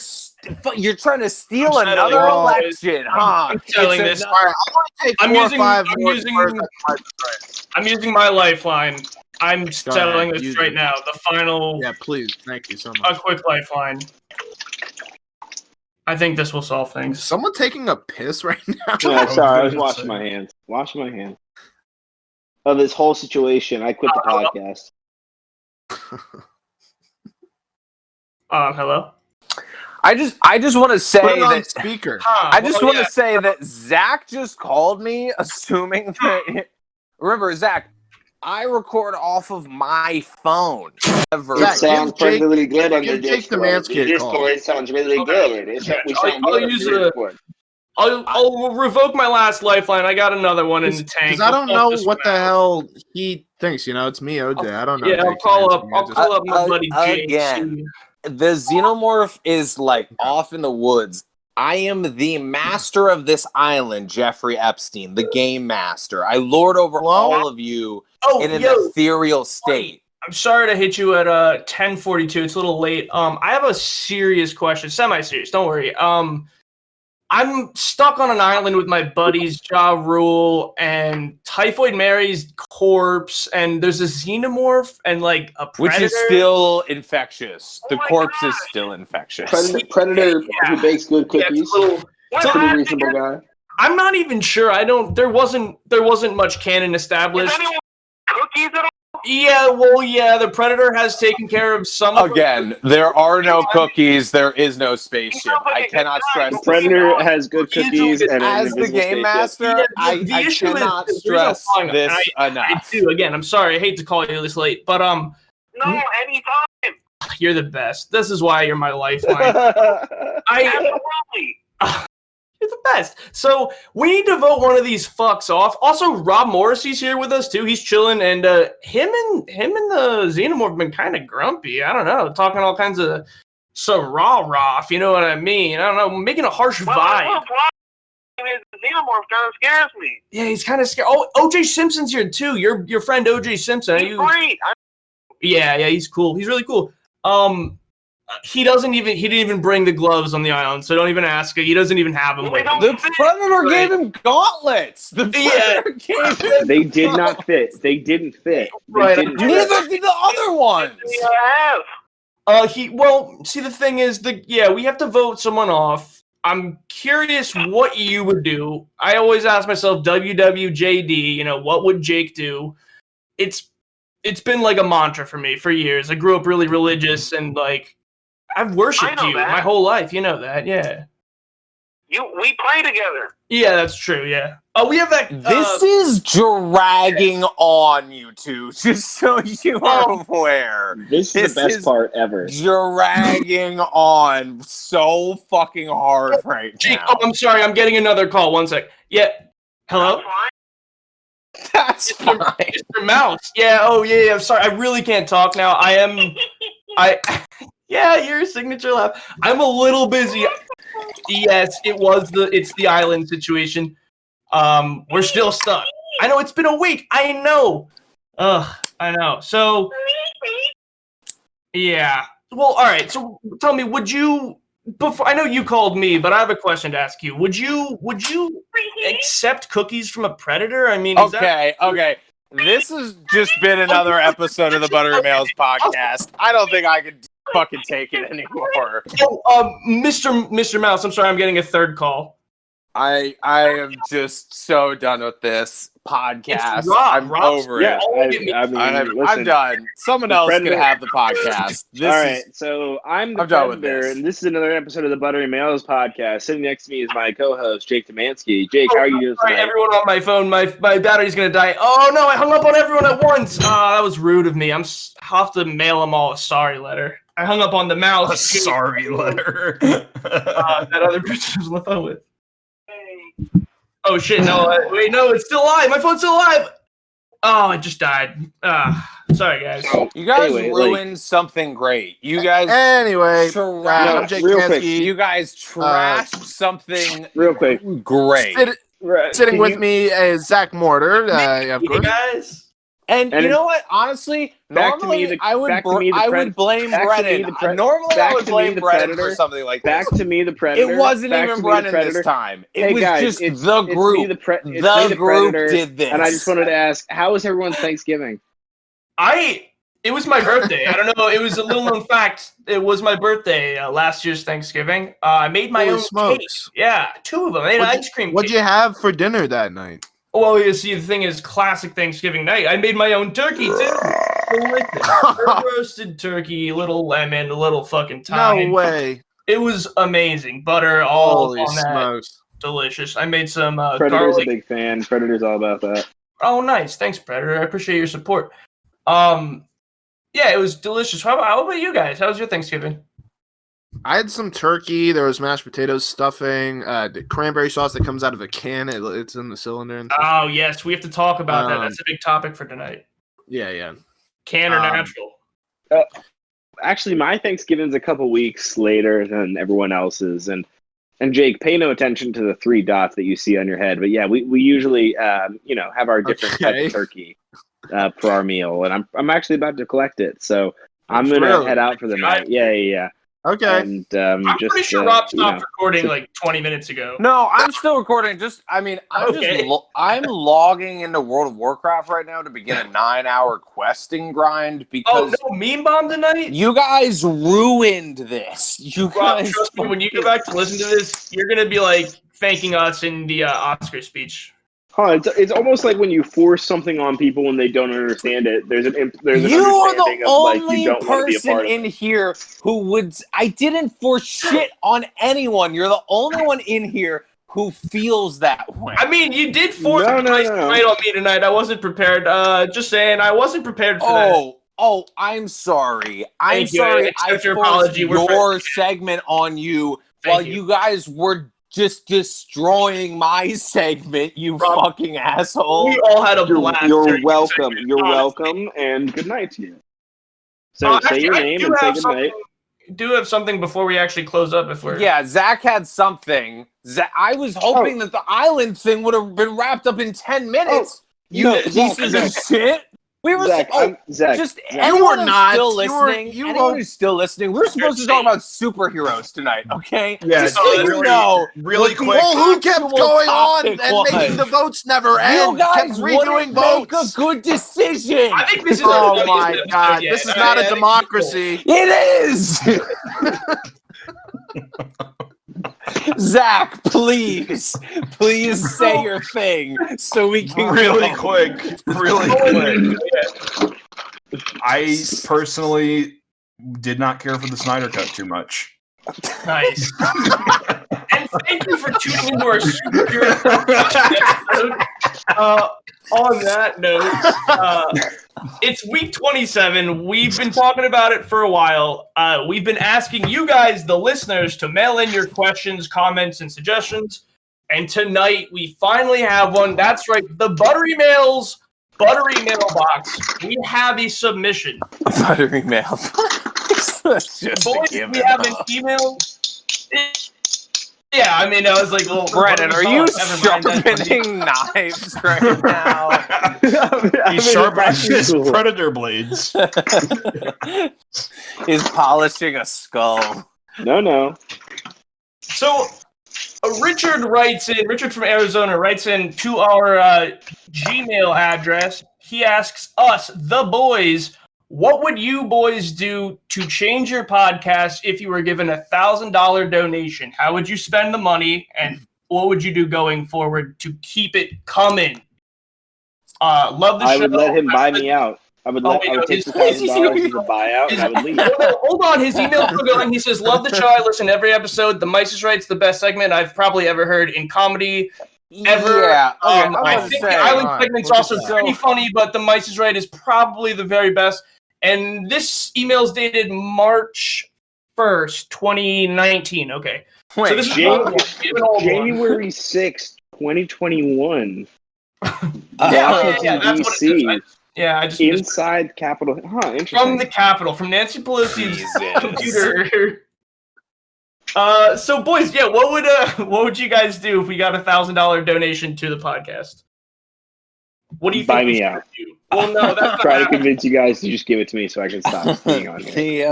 You're trying to steal I'm another settling election, huh? I'm settling It's this. ano- All right, I'm going to take I'm 4 or using- 5 I'm more using- words. That's I'm using my lifeline. I'm settling ahead, this use right it. now. The final, Yeah, please. Thank you so a much. quick lifeline. I think this will solve things. Someone taking a piss right now? Yeah, sorry, I was gonna washing say. my hands. Washing my hands. Of this whole situation, I quit the podcast. Hello? I just want to Put say it on that. speaker. I just want to say that Zach just called me, assuming that. Remember, Zach, I record off of my phone. Ever. It sounds give Jake- really good on the give Jake the Discord. Manscaped The call. Discord sounds really good. We sound I'll good use on the a- Discord. I'll revoke my last lifeline. I got another one in the tank. Because I don't We'll know talk this what the one out. hell he thinks. You know, it's me, OJ. I don't know. Yeah, I'll Jake call up. Szymanski. I I'll just- call up my buddy Jake. again. The xenomorph is like off in the woods. I am the master of this island, Jeffrey Epstein, the game master. I lord over Hello? all of you Oh, in an yo, ethereal state. I'm sorry to hit you at 10:42. It's a little late. I have a serious question, semi-serious. Don't worry. I'm stuck on an island with my buddies Ja Rule and Typhoid Mary's corpse, and there's a xenomorph and like a predator. Which is still infectious. The my corpse is God. still infectious. Predator Yeah. who bakes good Yeah, cookies. it's a little. Pretty reasonable guy. I'm not even sure. There wasn't much canon established. Cookies at all? Yeah, well, yeah, the Predator has taken care of some of Again, there are no cookies. There is no spaceship. I cannot stress. The Predator has good He's cookies doing and an As the invisible game spaceship. master, Yeah, the I issue is cannot the reason stress I'm calling- this I enough. do. Again, I'm sorry. I hate to call you this late, but No, anytime. you're the best. This is why you're my lifeline. I Absolutely. You're the best. So we need to vote one of these fucks off. Also, Rob Morrissey's here with us too. He's chilling, and him and the Xenomorph have been kind of grumpy. I don't know, talking all kinds of some rah, if you know what I mean. I don't know, making a harsh vibe. The xenomorph kind of scares me. Yeah, he's kind of scared. Oh, OJ Simpson's here too. Your friend OJ Simpson. He's great. Yeah, he's cool. He's really cool. He didn't even bring the gloves on the island, so don't even ask it. He doesn't even have them with him. The Predator gave him gauntlets. The Predator gave him. They did not fit. They didn't fit. They Right. didn't fit. Neither did the other ones. See, the thing is, we have to vote someone off. I'm curious what you would do. I always ask myself, WWJD, what would Jake do? It's been like a mantra for me for years. I grew up really religious and like I've worshipped I know you that. my whole life. You know that, yeah. We play together. Yeah, that's true. Yeah. Oh, we have that. This is dragging on, you two, just so you are aware. This is the best part ever. Dragging on so fucking hard right Jake, now. oh, I'm sorry. I'm getting another call. One sec. Yeah. Hello? That's fine. Mr. Mouse. Yeah. Oh, yeah. I'm sorry. I really can't talk now. Yeah, your signature laugh. I'm a little busy. Yes, it's the island situation. We're still stuck. I know it's been a week. I know. I know. So, yeah. Well, all right. So, tell me, would you? Before I know you called me, but I have a question to ask you. Would you accept cookies from a predator? I mean, Okay. This has just been another episode of the Buttery Males Podcast. I don't think I could fucking take it anymore. Oh, Mr. Mouse, I'm sorry, I'm getting a third call. I am just so done with this podcast. I'm over Yeah, it. I'm done. Someone else can have the podcast. All right, so I'm the done with Predator, this. and this is another episode of the Buttery Males Podcast. Sitting next to me is my co-host, Jake Demansky. Jake, how are you doing Sorry, tonight? everyone on my phone, my battery's going to die. Oh, no, I hung up on everyone at once. That was rude of me. I'll have to mail them all a sorry letter. I hung up on the mouse. A sorry letter. That other person was on the phone with. Oh shit! No, wait, no, it's still alive. My phone's still alive. Oh, it just died. Sorry, guys. You guys ruined something great. You guys Anyway, trashed. I'm Jake real quick. Demansky. You guys trashed something Real quick. great. Sitting with me is Zach Mortar. Of Hey, course. guys. And you know what? Honestly, normally I would blame Brennan. Normally I would blame Brennan for something like this. Back to me, the Predator. It wasn't Back even to me, the Brennan Predator. this time. It Hey, was guys, just it's the me, group. the The Predator, group did this. And I just wanted to ask, how was everyone's Thanksgiving? It was my birthday. I don't know. It was a little known fact. It was my birthday last year's Thanksgiving. I made my Holy own smokes. cake. Yeah, 2 of them. I made an ice cream What'd cake. you have for dinner that night? Well, you see, the thing is, classic Thanksgiving night. I made my own turkey too. Roasted turkey, little lemon, a little fucking thyme. No way. It was amazing. Butter all Holy on that. smokes. Delicious. I made some Predator's garlic. a big fan. Predator's all about that. Oh, nice. Thanks, Predator. I appreciate your support. Yeah, it was delicious. How about you guys? How was your Thanksgiving? I had some turkey. There was mashed potatoes, stuffing, the cranberry sauce that comes out of a can. It's in the cylinder. And stuff. Oh, yes. We have to talk about that. That's a big topic for tonight. Yeah. Can or natural? Actually, my Thanksgiving's a couple weeks later than everyone else's, and Jake, pay no attention to the 3 dots that you see on your head. But yeah, we usually have our different type of turkey for our meal, and I'm actually about to collect it, so I'm gonna head out for the night. Yeah. Okay. And I'm pretty sure Rob stopped recording like 20 minutes ago. No, I'm still recording. I'm logging into World of Warcraft right now to begin a 9-hour questing grind because no meme bomb tonight? You guys ruined this. Rob, trust me, when you go back to listen to this, you're gonna be like thanking us in the Oscar speech. It's almost like when you force something on people when they don't understand it. There's an you are the of, only you don't want to be a person part of in here who would. I didn't force shit on anyone. You're the only one in here who feels that way. I mean, you did force a nice night on me tonight. I wasn't prepared. Just saying, I wasn't prepared for that. Oh, I'm sorry. I'm Thank you. sorry. I I accept your forced apology. your segment on you while you guys were just destroying my segment, you fucking asshole. We all had a blast. You're welcome. You're welcome, and good night to you. So say your name and say good night. Do have something before we actually close up. Yeah, Zach had something. I was hoping that the island thing would have been wrapped up in 10 minutes. Pieces of shit. We were Zach. Just anyone who's still listening. Anyone who's still listening. We're supposed to talk about superheroes tonight, okay? Yeah, just so you know, really quick. Well, who kept going on and making the votes never end? You guys redoing votes. Make a good decision. I think this is. Oh my god, this is not a democracy. It is. Zach, please say your thing so we can really quick. I personally did not care for the Snyder Cut too much. Nice. And thank you for tuning into our superhero episode. On that note, it's week 27. We've been talking about it for a while. We've been asking you guys, the listeners, to mail in your questions, comments, and suggestions. And tonight, we finally have one. That's right, the Buttery Males Mailbox. We have a submission. Buttery Mailbox. That's just Boys, we have an email. Yeah, I mean, I was like, well, Brennan, are you sharpening knives right now? He's sharpening his predator blades. He's polishing a skull. No. So, Richard from Arizona writes in to our Gmail address. He asks us, the boys, what would you boys do to change your podcast if you were given $1,000 donation? How would you spend the money, and what would you do going forward to keep it coming? Love the show. I would let him buy me out. I would take the $1,000 as a buyout, and I would leave. Hold on, his email's still going. He says, "Love the show. I listen to every episode. The Mice is Right's the best segment I've probably ever heard in comedy ever." Yeah, I think the Island segment's also pretty funny, but the Mice is Right is probably the very best. And this email is dated March 1st, 2019. Okay. Wait, so this is January 6th, 2021. Yeah, that's what it is. I just inside Capitol. Interesting. From the Capitol, from Nancy Pelosi's computer. So boys, what would you guys do if we got $1,000 donation to the podcast? What do you think? Buy me out. Do? Well, no, that's try to convince you guys to just give it to me so I can stop being on here. Is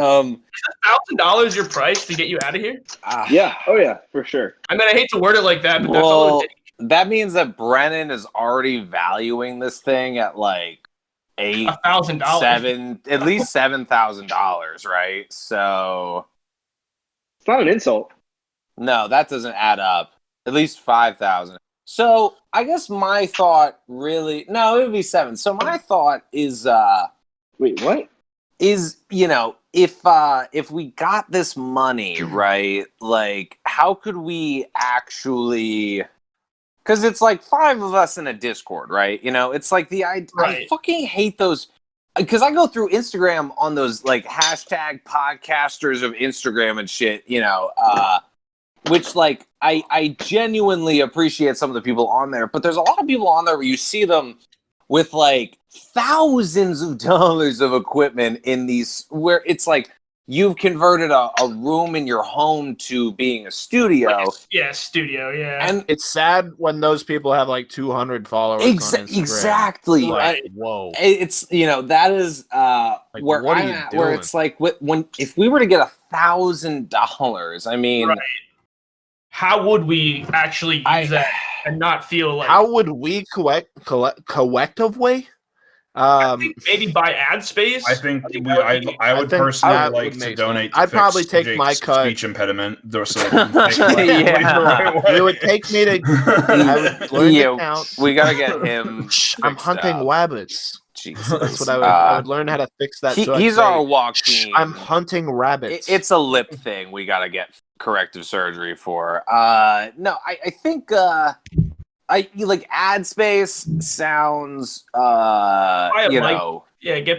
$1,000 your price to get you out of here? Yeah. Oh yeah, for sure. I mean, I hate to word it like that, but that's all it takes. That means that Brennan is already valuing this thing at like $1,000, at least $7,000, right? So it's not an insult. No, that doesn't add up. At least 5,000. So I guess my thought really it would be 7. So my thought is wait, what? Is if we got this money, right? Like, how could we actually? Because it's like 5 of us in a Discord, right? It's like I fucking hate those. Because I go through Instagram on those like hashtag podcasters of Instagram and shit, which like I genuinely appreciate some of the people on there, but there's a lot of people on there where you see them with like thousands of dollars of equipment in these, where it's like you've converted a room in your home to being a studio. Studio, yeah. And it's sad when those people have like 200 followers on Instagram. Exactly. Like, whoa. It's, that is like, where I'm at, where it's like, if we were to get $1,000, I mean... Right. How would we actually use that and not feel like... How would we collectively? Maybe buy ad space. I think I would personally like to donate. I'd probably take Jake's my cut. Speech impediment. So It would take me to. I would learn to count. We gotta get him. I'm hunting rabbits. Jesus, that's what I would learn how to fix that. He's our walk team. I'm hunting rabbits. It's a lip thing. We gotta get corrective surgery for. No, I think. Like ad space sounds get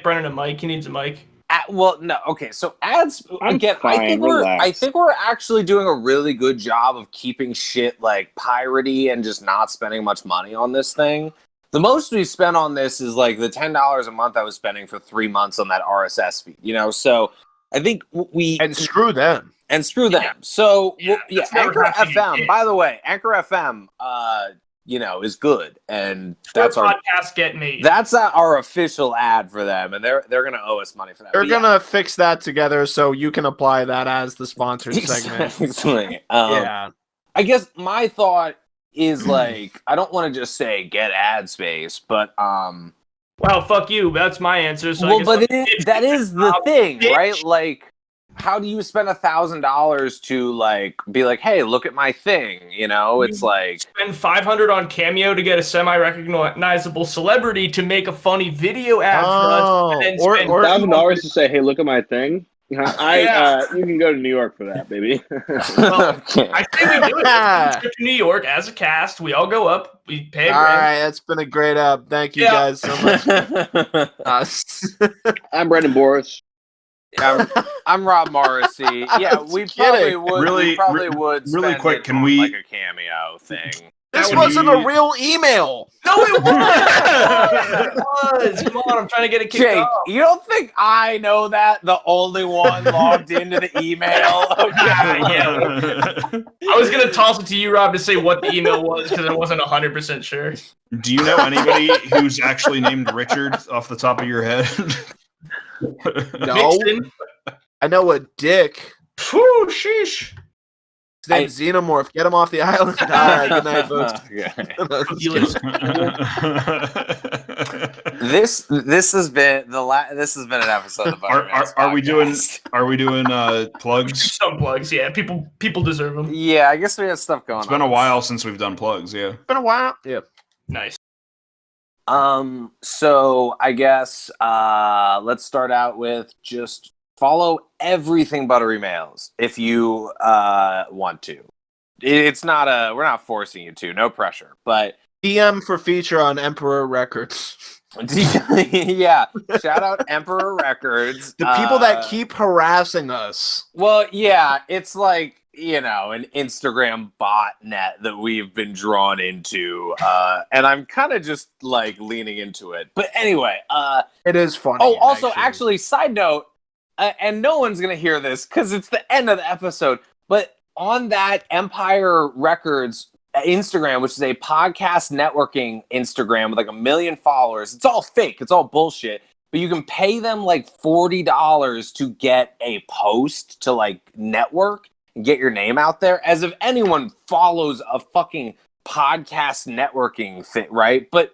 Brennan a mic. He needs a mic. So ads again, I think we're actually doing a really good job of keeping shit like piratey and just not spending much money on this thing. The most we spent on this is like the $10 a month I was spending for 3 months on that RSS feed, so I think and screw them. So Anchor FM, by the way, Anchor FM is good, and that's our podcast get made. That's our official ad for them, and they're gonna owe us money for that. They're gonna fix that together so you can apply that as the sponsored segment. Exactly. I guess my thought is like I don't want to just say get ad space, but well, fuck you. That's my answer. So that is the thing, right? Like, how do you spend $1,000 to like be like, hey, look at my thing? It's like spend $500 on Cameo to get a semi-recognizable celebrity to make a funny video ad for us, and then or $1,000 to say, hey, look at my thing. You can go to New York for that, baby. Well, I think we do it. Let's go to New York as a cast. We all go up. We pay. All right, that's been a great up. Thank you guys so much. I'm Brendan Boris. I'm Rob Morrissey. Yeah, we probably would. Really quick, can we like a cameo thing? This wasn't a real email. No, it was. Come on, I'm trying to get it kicked Jake, off. you don't think I know that? The only one logged into the email. I was gonna toss it to you, Rob, to say what the email was because I wasn't 100% sure. Do you know anybody who's actually named Richard off the top of your head? No. I know a Dick. Phew, sheesh. His name's Xenomorph. Get him off the island. All right, good night, folks. This has been this has been an episode of the Buttery Males Are we doing Podcast. plugs? Some plugs, yeah. People deserve them. Yeah, I guess we have stuff going on. It's been a while since we've done plugs. Yeah, Been a while. Yeah. Nice. So I guess let's start out with just follow everything Buttery Males if you want to. It's not we're not forcing you to, no pressure, but DM for feature on Emperor Records. yeah, shout out Emperor Records. The people that keep harassing us. Well, yeah, it's like, an Instagram botnet that we've been drawn into, and I'm kind of just like leaning into it. But anyway, it is funny. Oh, also, actually, side note, and no one's gonna hear this because it's the end of the episode, but on that Empire Records Instagram, which is a podcast networking Instagram with like 1 million followers, it's all fake, it's all bullshit, but you can pay them like $40 to get a post to like network and get your name out there, as if anyone follows a fucking podcast networking thing, right? But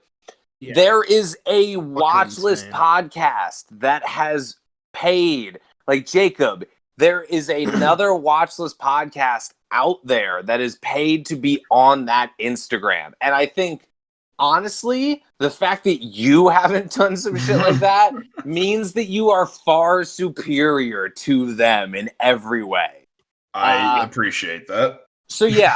there is a watch list podcast that has paid, like Jacob, there is another watch list podcast out there that is paid to be on that Instagram. And I think, honestly, the fact that you haven't done some shit like that means that you are far superior to them in every way. I appreciate that. So yeah,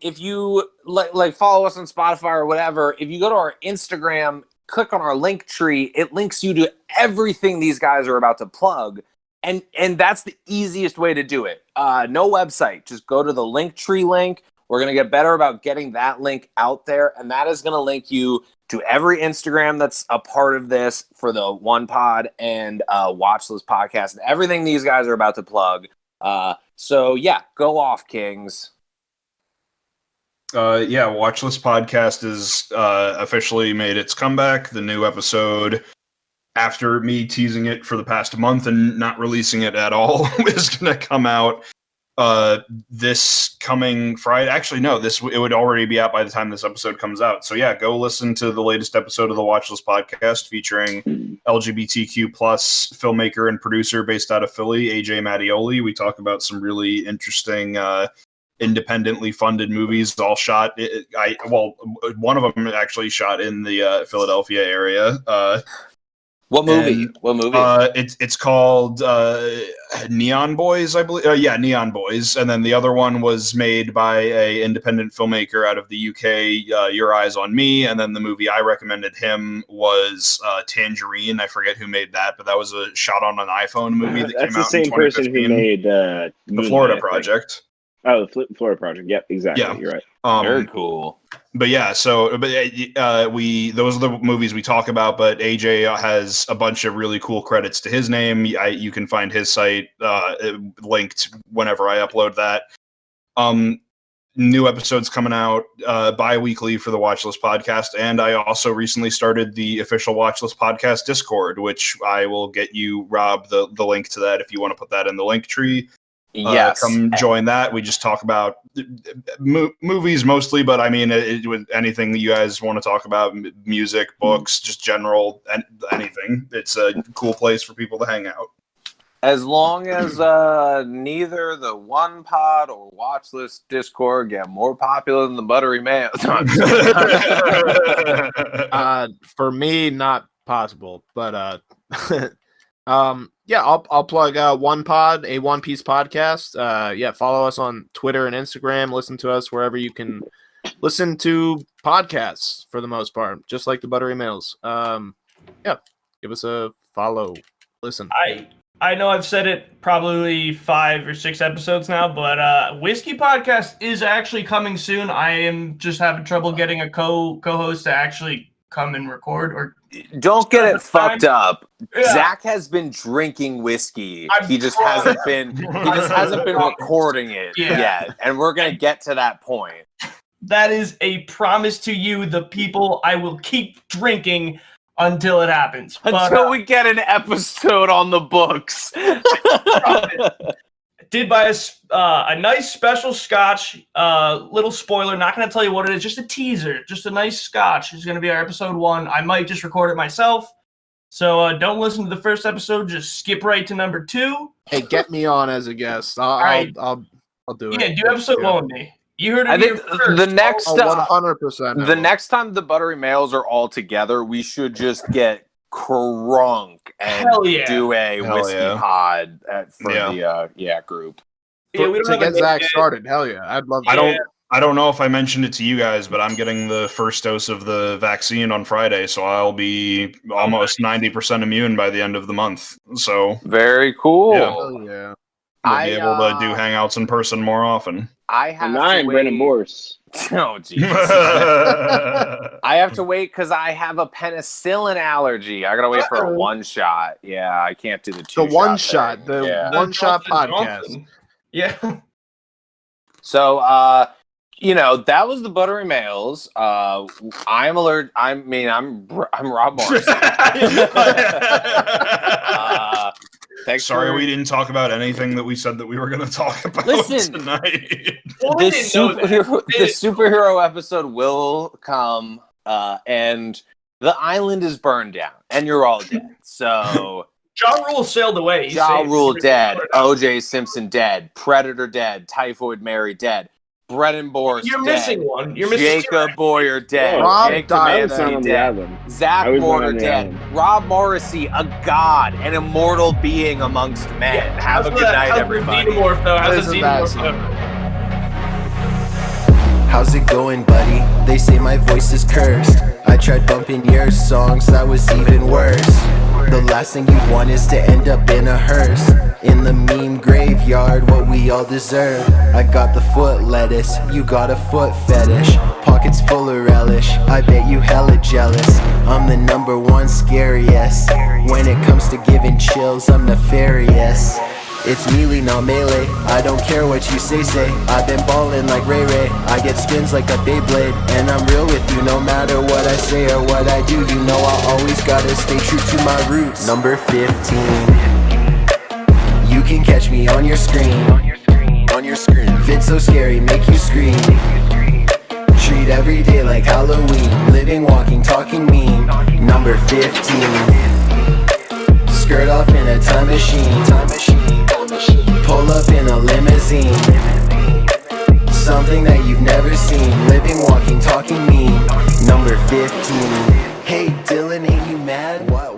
if you like follow us on Spotify or whatever, if you go to our Instagram, click on our link tree, it links you to everything these guys are about to plug. And that's the easiest way to do it. No website. Just go to the link tree link. We're going to get better about getting that link out there. And that is going to link you to every Instagram that's a part of this for the One Pod and Watchlist Podcast and everything these guys are about to plug. So, yeah, go off, Kings. Watchlist Podcast is officially made its comeback. The new episode, after me teasing it for the past month and not releasing it at all, is going to come out this coming Friday. Actually, no, it would already be out by the time this episode comes out. So yeah, go listen to the latest episode of the Watchlist Podcast featuring LGBTQ plus filmmaker and producer based out of Philly, AJ Mattioli. We talk about some really interesting independently funded movies, all shot. One of them actually shot in the Philadelphia area. What movie? It's called Neon Boys, I believe. Neon Boys. And then the other one was made by a independent filmmaker out of the UK, Your Eyes on Me. And then the movie I recommended him was Tangerine. I forget who made that, but that was a shot on an iPhone movie that came out in 2015. That's the same person who made The Florida Project. Oh, the Florida Project. Yep, exactly. Yeah. You're right. Very cool. But yeah, those are the movies we talk about. But AJ has a bunch of really cool credits to his name. You can find his site linked whenever I upload that. New episodes coming out bi-weekly for the Watchlist Podcast, and I also recently started the official Watchlist Podcast Discord, which I will get you, Rob, the link to that if you want to put that in the link tree. Yes, come join that. We just talk about movies mostly, but I mean, with anything that you guys want to talk about, music, books, just general, anything. It's a cool place for people to hang out. As long as neither the One Pod or Watchlist Discord get more popular than the Buttery Males. For me, not possible, but I'll plug One Pod, a One Piece podcast. Follow us on Twitter and Instagram. Listen to us wherever you can listen to podcasts for the most part, just like the Buttery Males. Give us a follow. Listen. I know I've said it probably 5 or 6 episodes now, but Whiskey Podcast is actually coming soon. I am just having trouble getting a co-host to actually come and record. Or don't get it fucked up. Yeah. Zach has been drinking whiskey. He just hasn't been recording it yet, and we're gonna get to that point. That is a promise to you, the people. I will keep drinking until it happens. Until we get an episode on the books. did buy a nice special scotch. Little spoiler, not going to tell you what it is, just a teaser, just a nice scotch. It's going to be our episode 1. I might just record it myself. So don't listen to the first episode. Just skip right to number 2. Hey, get me on as a guest. I'll do it. Yeah, do episode 1 with me. You heard it. I think the next 100%. The next time the Buttery Males are all together, we should just get crunk and do a whiskey pod for the group. Yeah, we don't to get Zach started. Hell yeah, I'd love. I don't know if I mentioned it to you guys, but I'm getting the first dose of the vaccine on Friday, so I'll be almost 90% immune by the end of the month. So very cool. Yeah. I'll be able to do hangouts in person more often. I'm Brandon Morse. Oh, jeez. I have to wait because I have a penicillin allergy. I gotta wait for a 1 shot. Yeah, I can't do the 2 The 1 shot. The 1 shot podcast. Yeah. So, that was the Buttery Males. I'm allergic. I'm Rob Morris. Sorry, we didn't talk about anything that we said that we were going to talk about tonight. The superhero episode will come, and the island is burned down, and you're all dead. So Ja Rule sailed away. Ja Rule dead. O.J. Simpson dead. Predator dead. Typhoid Mary dead. Brennan Boris You're dead. missing one. You're missing Jacob Boyer dead. Rob Jake died. dead. Zach Warner dead. Rob Morrissey, a god, an immortal being amongst men. Yeah. Have a good night, everybody. How's it going, buddy? They say my voice is cursed. I tried bumping your songs, that was even worse. The last thing you want is to end up in a hearse. In the meme graveyard, what we all deserve. I got the foot lettuce, you got a foot fetish. Pockets full of relish, I bet you hella jealous. I'm the #1 scariest. When it comes to giving chills, I'm nefarious. It's melee, not melee, I don't care what you say. I've been ballin' like Ray Ray, I get spins like a Beyblade. And I'm real with you, no matter what I say or what I do. You know I always gotta stay true to my roots. Number 15. You can catch me on your screen. Vid so scary, make you scream. Treat every day like Halloween. Living, walking, talking mean. Number 15. Skirt off in a time machine. Pull up in a limousine. Something that you've never seen. Living, walking, talking mean. Number 15. Hey Dylan, ain't you mad? What?